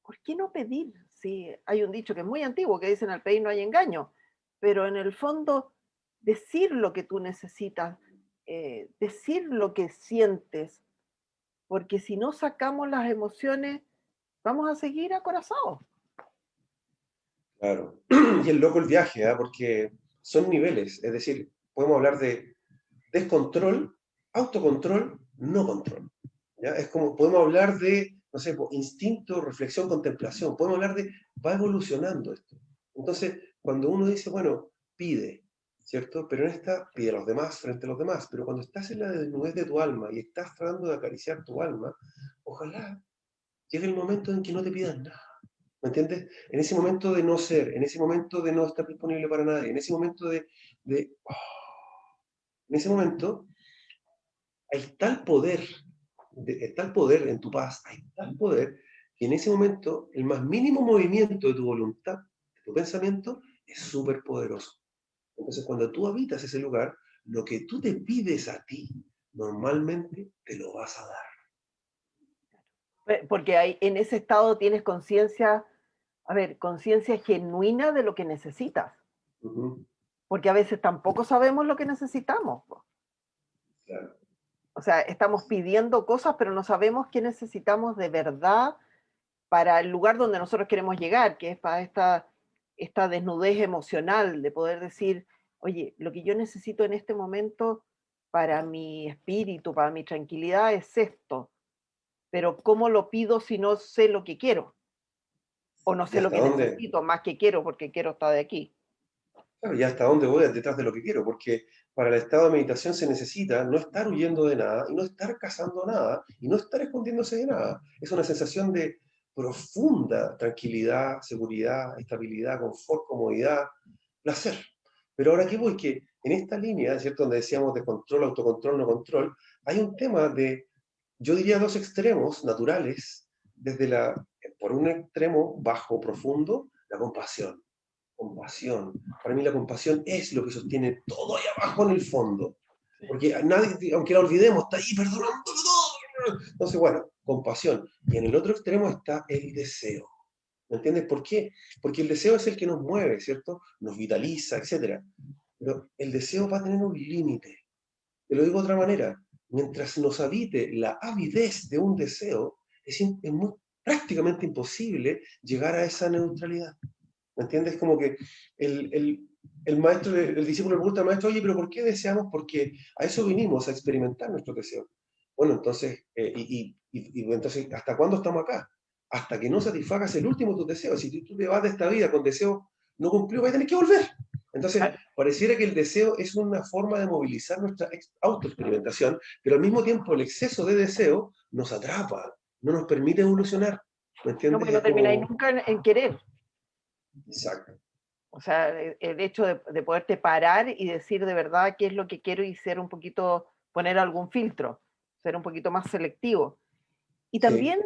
¿por qué no pedir? Si hay un dicho que es muy antiguo que dicen al pedir no hay engaño, pero en el fondo decir lo que tú necesitas, decir lo que sientes, porque si no sacamos las emociones, vamos a seguir acorazados. Claro. Y es loco el viaje, ¿ah? Porque son niveles, es decir, podemos hablar de descontrol, autocontrol, no control. ¿Ya? Es como, podemos hablar de, no sé, instinto, reflexión, contemplación. Podemos hablar de va evolucionando esto. Entonces, cuando uno dice, bueno, pide, ¿cierto? Pero en esta, pide a los demás frente a los demás, pero cuando estás en la desnudez de tu alma y estás tratando de acariciar tu alma, ojalá llegue el momento en que no te pidan nada. ¿Me entiendes? En ese momento de no ser, en ese momento de no estar disponible para nadie, en ese momento en ese momento hay tal poder, tal poder en tu paz, hay tal poder, que en ese momento el más mínimo movimiento de tu voluntad, de tu pensamiento, es súper poderoso. Entonces, cuando tú habitas ese lugar, lo que tú te pides a ti, normalmente te lo vas a dar. Porque en ese estado tienes conciencia, a ver, conciencia genuina de lo que necesitas, Ujú, porque a veces tampoco sabemos lo que necesitamos. claro. O sea, estamos pidiendo cosas, pero no sabemos qué necesitamos de verdad para el lugar donde nosotros queremos llegar, que es para esta desnudez emocional de poder decir, oye, lo que yo necesito en este momento para mi espíritu, para mi tranquilidad es esto, pero ¿cómo lo pido si no sé lo que quiero? O no ¿Y sé lo hasta que dónde? necesito, más que quiero, porque quiero estar de aquí. Claro, y hasta dónde voy detrás de lo que quiero, porque para el estado de meditación se necesita no estar huyendo de nada, y no estar cazando nada, y no estar escondiéndose de nada. Es una sensación de profunda tranquilidad, seguridad, estabilidad, confort, comodidad, placer. Pero ahora qué voy, que en esta línea, ¿cierto? Donde decíamos de control, autocontrol, no control, hay un tema de, yo diría, dos extremos naturales, por un extremo bajo, profundo, la compasión. Compasión. Para mí la compasión es lo que sostiene todo ahí abajo en el fondo. Porque nadie, aunque la olvidemos, está ahí perdonando todo. Entonces, bueno, compasión. Y en el otro extremo está el deseo. ¿Me entiendes por qué? Porque el deseo es el que nos mueve, ¿cierto? Nos vitaliza, etcétera. Pero el deseo va a tener un límite. Te lo digo de otra manera. Mientras nos habite la avidez de un deseo, es prácticamente imposible llegar a esa neutralidad. ¿Me entiendes? Como que el maestro, el discípulo le pregunta al maestro, oye, pero ¿por qué deseamos? Porque a eso vinimos, a experimentar nuestro deseo. Bueno, entonces, entonces, ¿hasta cuándo estamos acá? Hasta que no satisfagas el último de tus deseos. Si tú te vas de esta vida con deseo no cumplido, vas a tener que volver. Entonces, Claro. pareciera que el deseo es una forma de movilizar nuestra autoexperimentación, pero al mismo tiempo el exceso de deseo nos atrapa, no nos permite evolucionar. ¿Me No, entiendes? porque no Es termináis como... nunca en querer. Exacto. O sea, el hecho de poderte parar y decir de verdad qué es lo que quiero y ser un poquito, poner algún filtro, ser un poquito más selectivo. Y Sí. también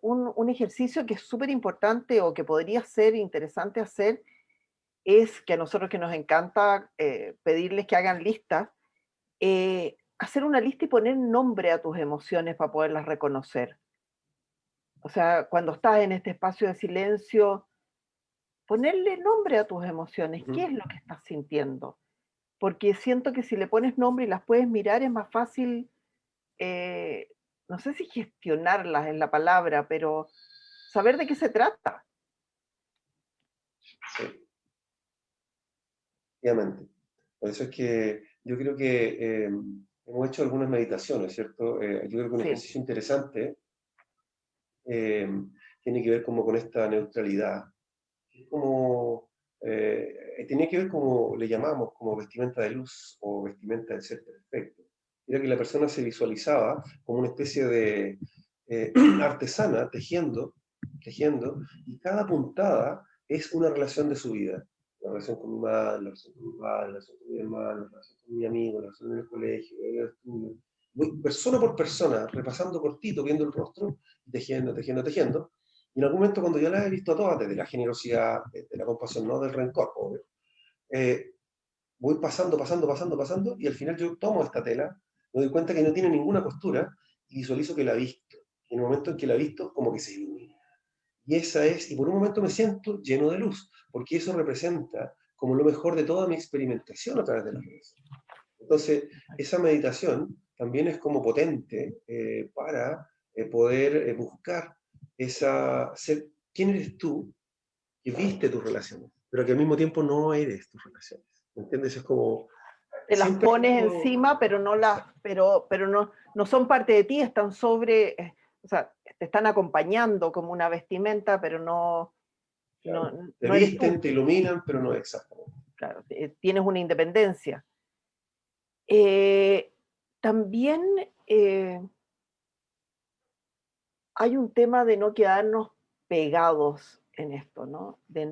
un ejercicio que es súper importante o que podría ser interesante hacer es que a nosotros que nos encanta pedirles que hagan listas, hacer una lista y poner nombre a tus emociones para poderlas reconocer. O sea, cuando estás en este espacio de silencio, ponerle nombre a tus emociones. ¿Qué es Ujú. lo que estás sintiendo? Porque siento que si le pones nombre y las puedes mirar es más fácil, eh, no sé si gestionarlas es la palabra, pero saber de qué se trata. Sí, obviamente. Por eso es que yo creo que hemos hecho algunas meditaciones, ¿cierto? Yo creo que un Sí, ejercicio interesante eh, tiene que ver como con esta neutralidad. Es como, tenía que ver como le llamamos, como vestimenta de luz o vestimenta del ser perfecto. Era que la persona se visualizaba como una especie de artesana tejiendo, y cada puntada es una relación de su vida. La relación con mi madre, la relación con mi padre, la relación con mi hermano, la relación con mi amigo, la relación en el colegio, en el estudio. Voy persona por persona, repasando cortito, viendo el rostro, tejiendo, tejiendo, tejiendo. Y en algún momento, cuando yo las he visto todas, desde la generosidad, desde la compasión, no del rencor, obvio, eh, voy pasando, y al final yo tomo esta tela, me doy cuenta que no tiene ninguna costura, y visualizo que la he visto. Y en el momento en que la he visto, como que se ilumina. Y esa es, y por un momento me siento lleno de luz, porque eso representa como lo mejor de toda mi experimentación a través de las redes. Entonces, esa meditación también es como potente para poder buscar ser quién eres tú que viste tus relaciones, pero que al mismo tiempo no eres tus relaciones. ¿Me entiendes? Es como, te las siempre hay pones algo... encima, pero no las, pero no, no son parte de ti, están sobre, o sea, te están acompañando como una vestimenta, pero no, No, claro. Te no eres visten, tú, te iluminan, pero no exactamente. claro, tienes una independencia. Eh, también eh, hay un tema de no quedarnos pegados en esto, ¿no? De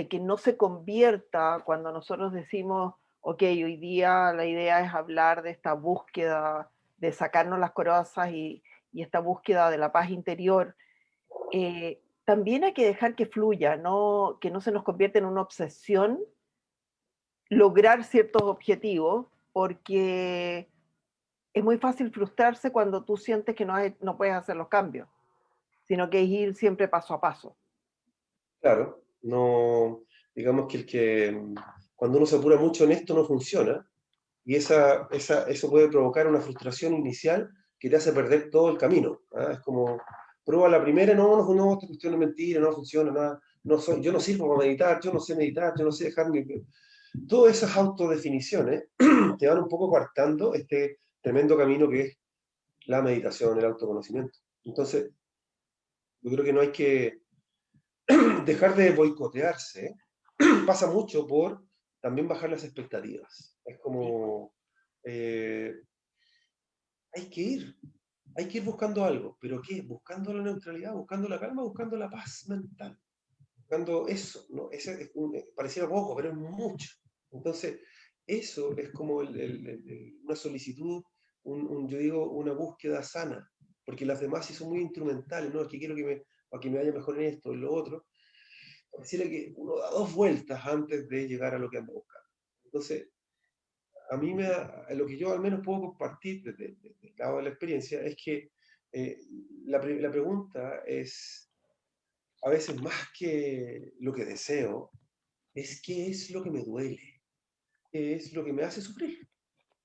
que no se convierta cuando nosotros decimos, ok, hoy día la idea es hablar de esta búsqueda, de sacarnos las corazas y esta búsqueda de la paz interior. También hay que dejar que fluya, ¿no? Que no se nos convierta en una obsesión lograr ciertos objetivos, porque es muy fácil frustrarse cuando tú sientes que no puedes hacer los cambios, sino que es ir siempre paso a paso. Claro, no, digamos cuando uno se apura mucho en esto no funciona, y eso puede provocar una frustración inicial que te hace perder todo el camino. ¿Ah? Es como, prueba la primera, no, esta cuestión es mentira, no funciona, nada, yo no sirvo para meditar, yo no sé meditar, yo no sé dejar mi... Todas esas autodefiniciones te van un poco coartando este tremendo camino que es la meditación, el autoconocimiento. Entonces, yo creo que no hay que dejar de boicotearse. Pasa mucho por también bajar las expectativas. Es Sí. como, eh, hay que ir, hay que ir buscando algo, pero ¿qué? Buscando la neutralidad, buscando la calma, buscando la paz mental, buscando eso, ¿no? Pareciera poco, pero es mucho. Entonces, eso es como una solicitud, yo digo, una búsqueda sana, porque las demás sí son muy instrumentales, ¿no? Es que quiero para que me vaya mejor en esto, en lo otro. Pareciera que uno da dos vueltas antes de llegar a lo que anda buscando. Entonces, a mí lo que yo al menos puedo compartir desde el lado de la experiencia es que eh, la pregunta es, a veces más que lo que deseo, es qué es lo que me duele, qué es lo que me hace sufrir.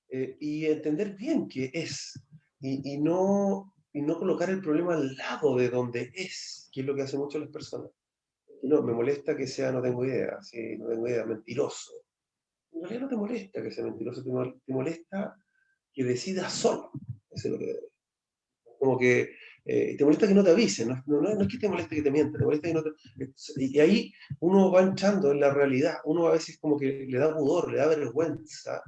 Y entender bien qué es, y no colocar el problema al lado de donde es, que es lo que hacen muchas las personas. No, me molesta que sea, no tengo idea, sí, no tengo idea, mentiroso. En realidad no te molesta que sea mentiroso, te molesta que decidas solo. Eso es lo que como que te molesta que no te avisen, no es que te moleste que te mientan, te molesta que no te... Y ahí uno va entrando en la realidad, uno a veces como que le da pudor, le da vergüenza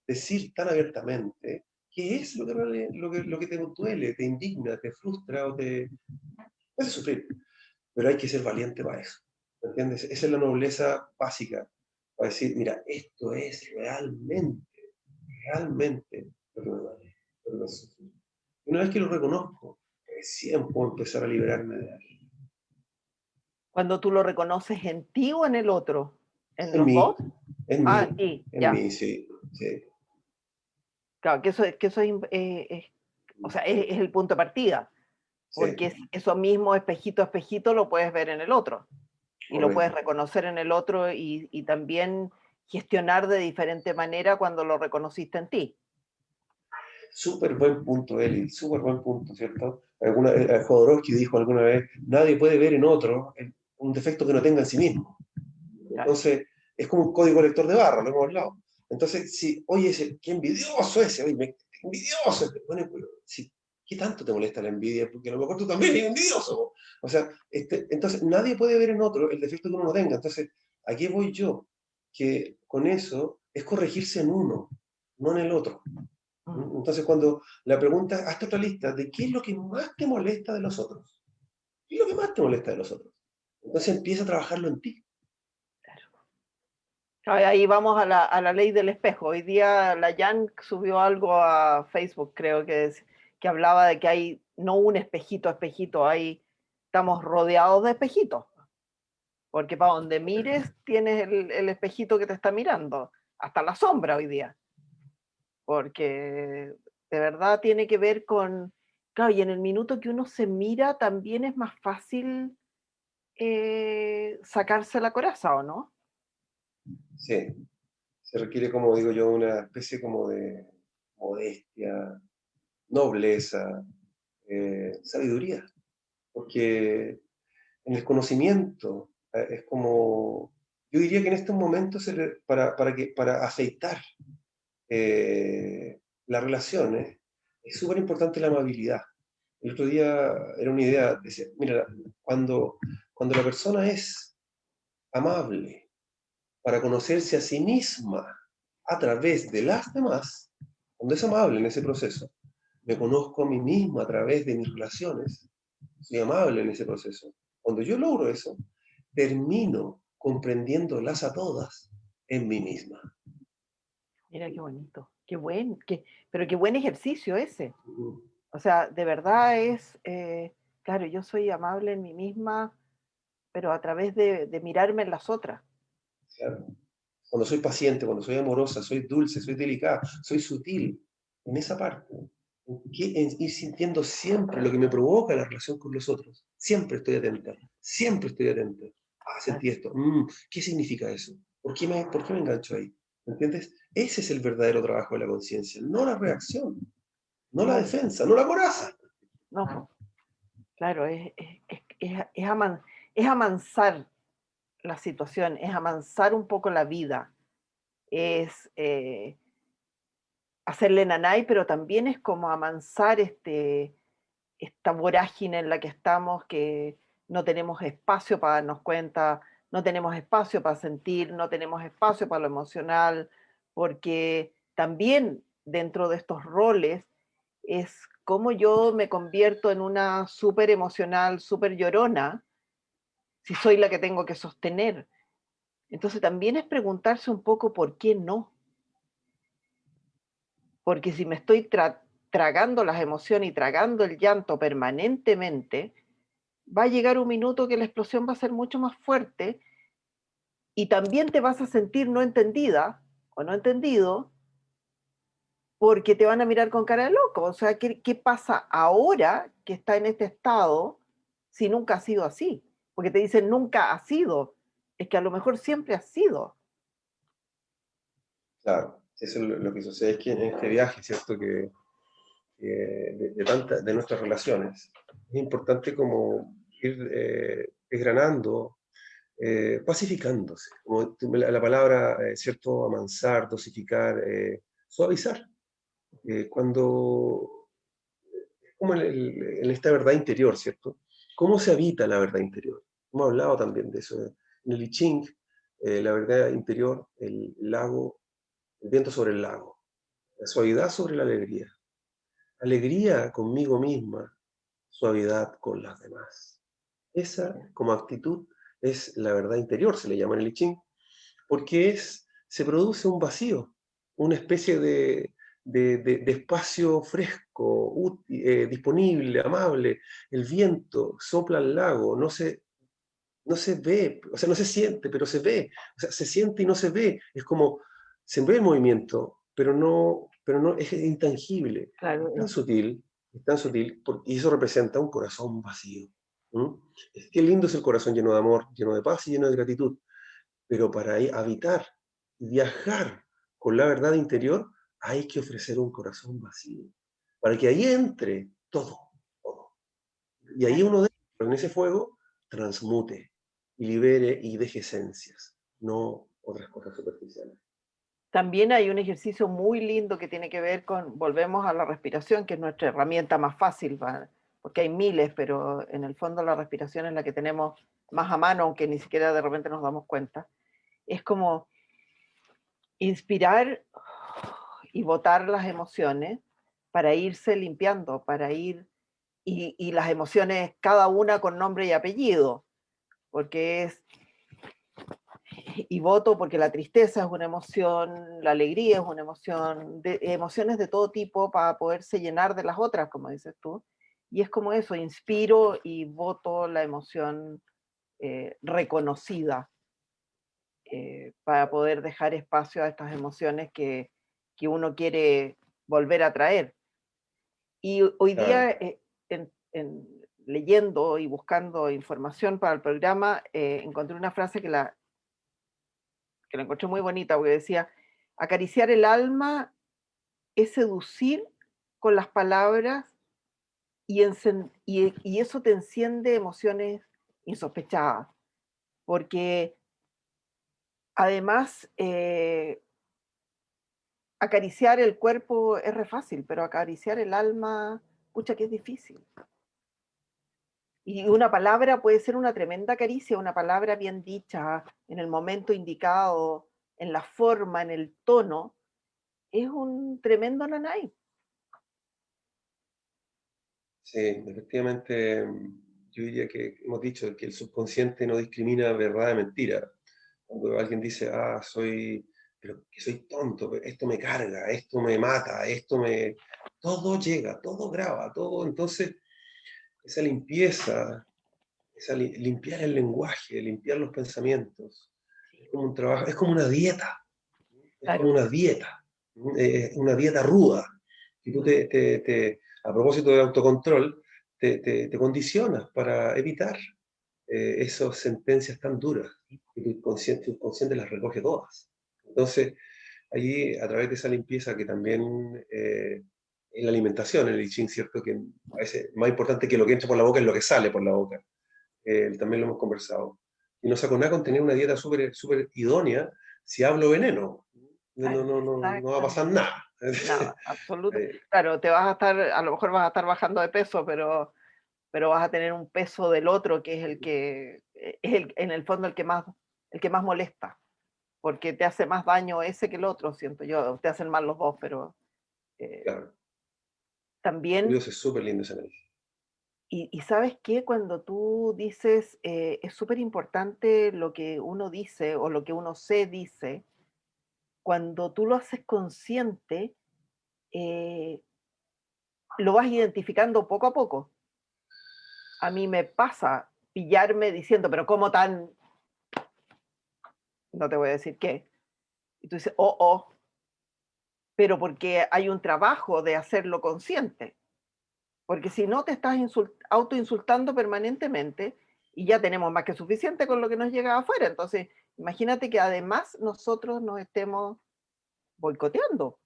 decir tan abiertamente qué es lo que te duele, te indigna, te frustra o te hace sufrir. Pero hay que ser valiente para eso, ¿me entiendes? Esa es la nobleza básica, para decir, mira, esto es realmente lo que me duele, lo que me hace sufrir. Una vez que lo reconozco, recién puedo empezar a liberarme de ahí. Cuando tú lo reconoces en ti o en el otro, en En los mí, dos. en Ah, en mí, ti, en ya. mí, sí, sí. Claro, que eso o sea, es el punto de partida, Sí, porque eso mismo, espejito a espejito, lo puedes ver en el otro y lo puedes correcto. reconocer en el otro y también gestionar de diferente manera cuando lo reconociste en ti. Súper buen punto, Eli, súper buen punto, ¿cierto? Jodorowsky dijo alguna vez, nadie puede ver en otro un defecto que no tenga en sí mismo. Claro. Entonces, es como un código lector de barra, lo hemos hablado. Entonces, si, oye, qué envidioso ese, oye, envidioso. Bueno, si, ¿qué tanto te molesta la envidia? Porque a lo mejor tú también eres envidioso. O sea, entonces nadie puede ver en otro el defecto que uno no tenga. Entonces, aquí voy yo, que con eso es corregirse en uno, no en el otro. Mm, Entonces, cuando la pregunta, hazte otra lista de qué es lo que más te molesta de los otros. ¿Qué es lo que más te molesta de los otros? Entonces empieza a trabajarlo en ti. claro. Ahí vamos a la ley del espejo. Hoy día la Jan subió algo a Facebook, creo que hablaba de que hay no un espejito a espejito, estamos rodeados de espejitos, porque para donde mires tienes el espejito que te está mirando, hasta la sombra hoy día, porque de verdad tiene que ver con, claro, y en el minuto que uno se mira también es más fácil sacarse la coraza, ¿o no? Sí, se requiere, como digo yo, una especie como de modestia, nobleza, sabiduría, porque en el conocimiento es como, yo diría que en estos momentos para aceitar las relaciones es súper importante la amabilidad. El otro día era una idea, decía, mira, cuando la persona es amable para conocerse a sí misma a través de las demás, cuando es amable en ese proceso, me conozco a mí misma a través de mis relaciones, soy amable en ese proceso. Cuando yo logro eso, termino comprendiéndolas a todas en mí misma. Mira qué bonito, pero qué buen ejercicio ese. Mm, O sea, de verdad es, claro, yo soy amable en mí misma, pero a través de mirarme en las otras. claro. Cuando soy paciente, cuando soy amorosa, soy dulce, soy delicada, soy sutil, en esa parte, en ir sintiendo siempre lo que me provoca la relación con los otros. Siempre estoy atenta, siempre estoy atenta. Ah, Claro. sentí esto. ¿Qué significa eso? Por qué me engancho ahí? ¿Entiendes? Ese es el verdadero trabajo de la conciencia, no la reacción, no la No, defensa, no la coraza. no, po. Claro, es amansar la situación, es amansar un poco la vida, es hacerle nanay, pero también es como amansar esta vorágine en la que estamos, que no tenemos espacio para darnos cuenta, no tenemos espacio para sentir, no tenemos espacio para lo emocional, porque también dentro de estos roles es como yo me convierto en una súper emocional, súper llorona, si soy la que tengo que sostener. Entonces también es preguntarse un poco por qué no, porque si me estoy tragando las emociones y tragando el llanto permanentemente, va a llegar un minuto que la explosión va a ser mucho más fuerte y también te vas a sentir no entendida o no entendido porque te van a mirar con cara de loco. O sea, ¿qué pasa ahora que está en este estado si nunca ha sido así? Porque te dicen nunca ha sido. Es que a lo mejor siempre ha sido. Claro, eso es lo que sucede es que en este viaje, ¿cierto? De nuestras relaciones, es importante como ir desgranando, pacificándose, como la palabra, ¿cierto? Amansar, dosificar, suavizar. Cuando, como en esta verdad interior, ¿cierto? ¿Cómo se habita la verdad interior? Hemos hablado también de eso. En el I Ching, la verdad interior, el lago, el viento sobre el lago, la suavidad sobre la alegría. Alegría conmigo misma, suavidad con las demás. Esa, como actitud, es la verdad interior, se le llama en el I Ching, porque se produce un vacío, una especie de espacio fresco, disponible, amable. El viento sopla al lago, no se ve, o sea, no se siente, pero se ve. O sea, se siente y no se ve. Es como, se ve el movimiento, pero no es intangible. Claro, Es tan sutil, y eso representa un corazón vacío. ¿Mm? Qué lindo es el corazón lleno de amor, lleno de paz y lleno de gratitud, pero para habitar y viajar con la verdad interior, hay que ofrecer un corazón vacío, para que ahí entre todo, todo. Y ahí claro. uno dentro, en ese fuego, transmute y libere y deje esencias, no otras cosas superficiales. También hay un ejercicio muy lindo que tiene que ver con, volvemos a la respiración, que es nuestra herramienta más fácil, porque hay miles, pero en el fondo la respiración es la que tenemos más a mano, aunque ni siquiera de repente nos damos cuenta. Es como inspirar y botar las emociones para irse limpiando, y las emociones cada una con nombre y apellido, porque y voto porque la tristeza es una emoción, la alegría es una emoción, emociones de todo tipo para poderse llenar de las otras, como dices tú. Y es como eso, inspiro y voto la emoción reconocida para poder dejar espacio a estas emociones que uno quiere volver a traer. Y hoy Claro, día, leyendo y buscando información para el programa, encontré una frase que la encontré muy bonita, porque decía, acariciar el alma es seducir con las palabras y eso te enciende emociones insospechadas, porque además acariciar el cuerpo es re fácil, pero acariciar el alma pucha que es difícil. Y una palabra puede ser una tremenda caricia, una palabra bien dicha, en el momento indicado, en la forma, en el tono, es un tremendo nanay. Sí, efectivamente, yo diría que hemos dicho que el subconsciente no discrimina verdad de mentira. Cuando alguien dice, pero que soy tonto, esto me carga, esto me mata, todo llega, todo graba, todo. Entonces, esa limpieza, limpiar el lenguaje, limpiar los pensamientos, es como un trabajo, es como una dieta, es como Claro, una dieta ruda. Y tú a propósito del autocontrol, te condicionas para evitar esas sentencias tan duras. Y tu inconsciente las recoge todas. Entonces, allí, a través de esa limpieza que también en la alimentación, en el I Ching, ¿cierto? Que a veces más importante que lo que entra por la boca es lo que sale por la boca. También lo hemos conversado. Y no saco nada con tener una dieta súper súper idónea si hablo veneno. No va a pasar exactamente. nada. Nada, absoluto. Eh, Claro, a lo mejor vas a estar bajando de peso, pero vas a tener un peso del otro que es el que es en el fondo el que más molesta, porque te hace más daño ese que el otro, siento yo, te hacen mal los dos, pero eh, claro, también, curioso, es súper lindo ese análisis. y sabes qué, cuando tú dices, es súper importante lo que uno dice o lo que uno se dice, cuando tú lo haces consciente, eh, lo vas identificando poco a poco. A mí me pasa pillarme diciendo, pero ¿cómo tan? No te voy a decir qué. Y tú dices, oh, pero porque hay un trabajo de hacerlo consciente. Porque si no, te estás autoinsultando permanentemente y ya tenemos más que suficiente con lo que nos llega afuera. Entonces, imagínate que además nosotros nos estemos boicoteando.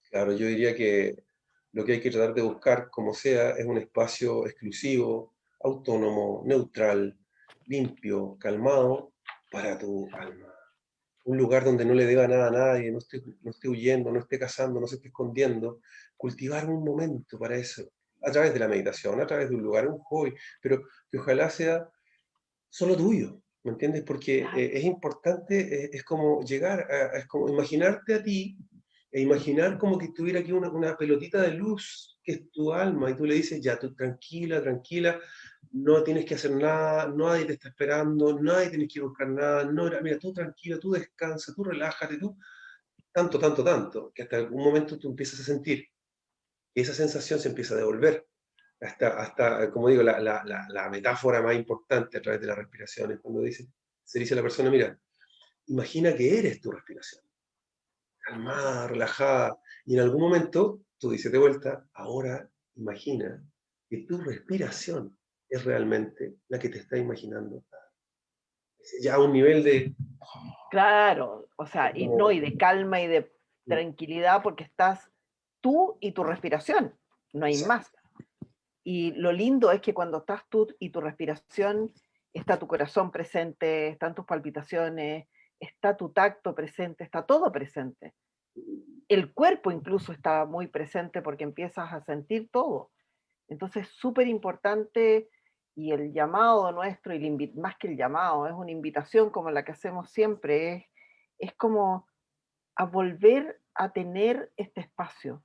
Claro, yo diría que lo que hay que tratar de buscar, como sea, es un espacio exclusivo, autónomo, neutral, limpio, calmado para tu alma. Un lugar donde no le deba nada a nadie, no esté huyendo, no esté cazando, no se esté escondiendo. Cultivar un momento para eso, a través de la meditación, a través de un lugar, un hobby, pero que ojalá sea solo tuyo, ¿me entiendes? Porque es importante, es como es como imaginarte a ti e imaginar como que tuviera aquí una pelotita de luz que es tu alma y tú le dices, ya, tú tranquila, tranquila, no tienes que hacer nada, nadie te está esperando, nadie tienes que buscar nada, no, mira, tú tranquila, tú descansa, tú relájate, tú, tanto, tanto, tanto, que hasta algún momento tú empiezas a sentir y esa sensación se empieza a devolver hasta como digo, la metáfora más importante a través de la respiración es cuando se dice a la persona, mira, imagina que eres tu respiración, calmada, relajada, y en algún momento tú dices de vuelta, ahora imagina que tu respiración es realmente la que te está imaginando. Es ya a un nivel de, Claro, o sea, y no, como, y de calma y de tranquilidad porque estás tú y tu respiración, no hay más. exacto, Y lo lindo es que cuando estás tú y tu respiración, está tu corazón presente, están tus palpitaciones, está tu tacto presente, está todo presente. El cuerpo incluso está muy presente porque empiezas a sentir todo. Entonces, súper importante y el llamado nuestro, y más que el llamado, es una invitación como la que hacemos siempre, es como a volver a tener este espacio,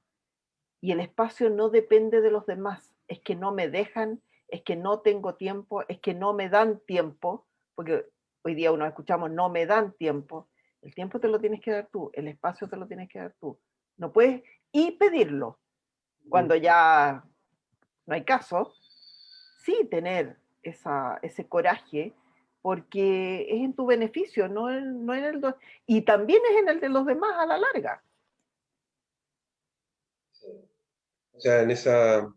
y el espacio no depende de los demás, es que no me dejan, es que no tengo tiempo, es que no me dan tiempo, porque hoy día uno escuchamos no me dan tiempo, el tiempo te lo tienes que dar tú, el espacio te lo tienes que dar tú, no puedes y pedirlo, cuando ya no hay caso, sí tener ese coraje, porque es en tu beneficio, no en y también es en el de los demás a la larga. o sea,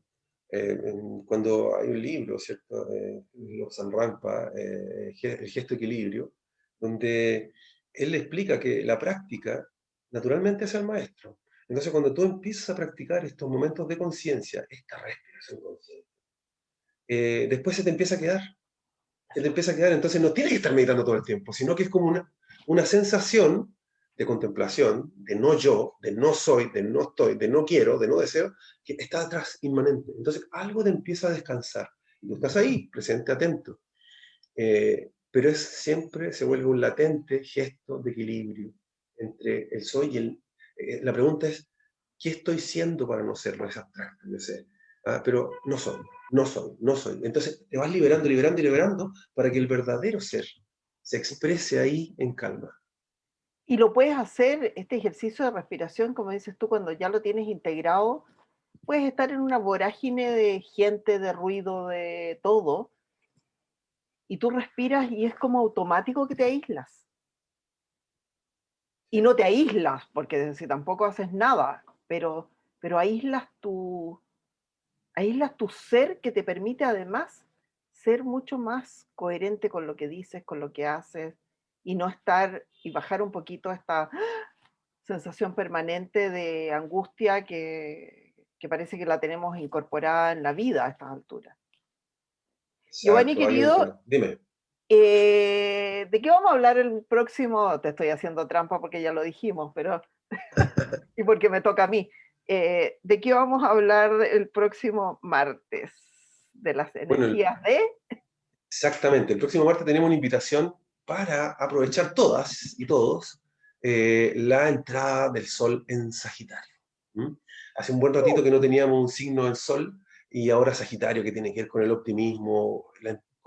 cuando hay un libro, ¿cierto? Lobsang Rampa, El gesto equilibrio, donde él le explica que la práctica naturalmente es el maestro. Entonces, cuando tú empiezas a practicar estos momentos de conciencia, esta respiración consciente, después se te empieza a quedar, se te empieza a quedar, entonces no tienes que estar meditando todo el tiempo, sino que es como una sensación de contemplación, de no yo, de no soy, de no estoy, de no quiero, de no deseo, que está atrás inmanente. Entonces algo te empieza a descansar. Y tú estás ahí, presente, atento. Pero siempre se vuelve un latente gesto de equilibrio entre el soy y el... la pregunta es, ¿qué estoy siendo para no ser? No es abstracto, yo sé. Pero no soy, no soy, no soy. Entonces te vas liberando, liberando y liberando para que el verdadero ser se exprese ahí en calma. Y lo puedes hacer, este ejercicio de respiración, como dices tú, cuando ya lo tienes integrado, puedes estar en una vorágine de gente, de ruido, de todo, y tú respiras y es como automático que te aíslas. Y no te aíslas, porque si tampoco haces nada, pero aíslas tu ser que te permite además ser mucho más coherente con lo que dices, con lo que haces, y no estar y bajar un poquito esta sensación permanente de angustia que parece que la tenemos incorporada en la vida a estas alturas. Giovanni, Exacto, alguien que querido, no. Dime. ¿de qué vamos a hablar el próximo? Te estoy haciendo trampa porque ya lo dijimos, pero y porque me toca a mí. ¿De qué vamos a hablar el próximo martes? ¿De las Bueno, energías de? exactamente. El próximo martes tenemos una invitación para aprovechar todas y todos la entrada del sol en Sagitario. ¿Mm? Hace un buen ratito que no teníamos un signo del sol y ahora Sagitario, que tiene que ver con el optimismo,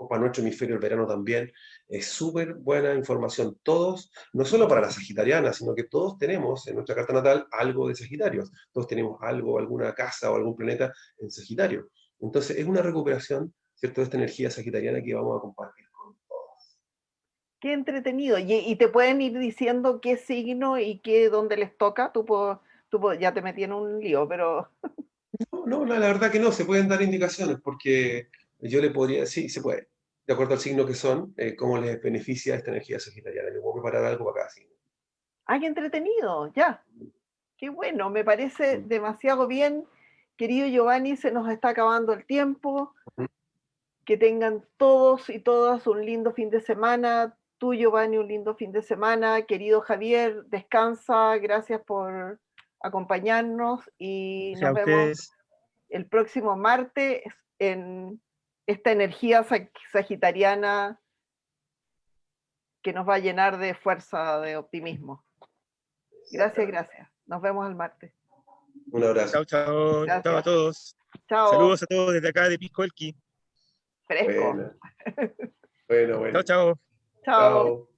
para nuestro hemisferio el verano también. Es súper buena información. Todos, no solo para las sagitarianas, sino que todos tenemos en nuestra carta natal algo de Sagitario. Todos tenemos algo, alguna casa o algún planeta en Sagitario. Entonces es una recuperación, ¿cierto?, de esta energía sagitariana que vamos a compartir con todos. Qué entretenido. Y te pueden ir diciendo qué signo y qué dónde les toca. Ya te metí en un lío, pero No, no, la verdad que no, se pueden dar indicaciones porque yo le podría, sí, se puede, de acuerdo al signo que son, cómo les beneficia esta energía sagitariana. Le puedo preparar algo para cada signo. ¡ay, qué entretenido! Ya, qué bueno, me parece Mm. demasiado bien. Querido Giovanni, se nos está acabando el tiempo. Que tengan todos y todas un lindo fin de semana. Tú, Giovanni, un lindo fin de semana. Querido Javier, descansa. Gracias por acompañarnos y Gracias a nos vemos ustedes. el próximo martes en esta energía sagitariana que nos va a llenar de fuerza, de optimismo. Gracias, Exactamente. gracias. Nos vemos el martes. Un abrazo. Chao, chao. Chao a Gracias. todos. Chao. Saludos a todos desde acá de Pisco Elqui. Fresco. Bueno, bueno, Chao, bueno. chao. Chao. Chao.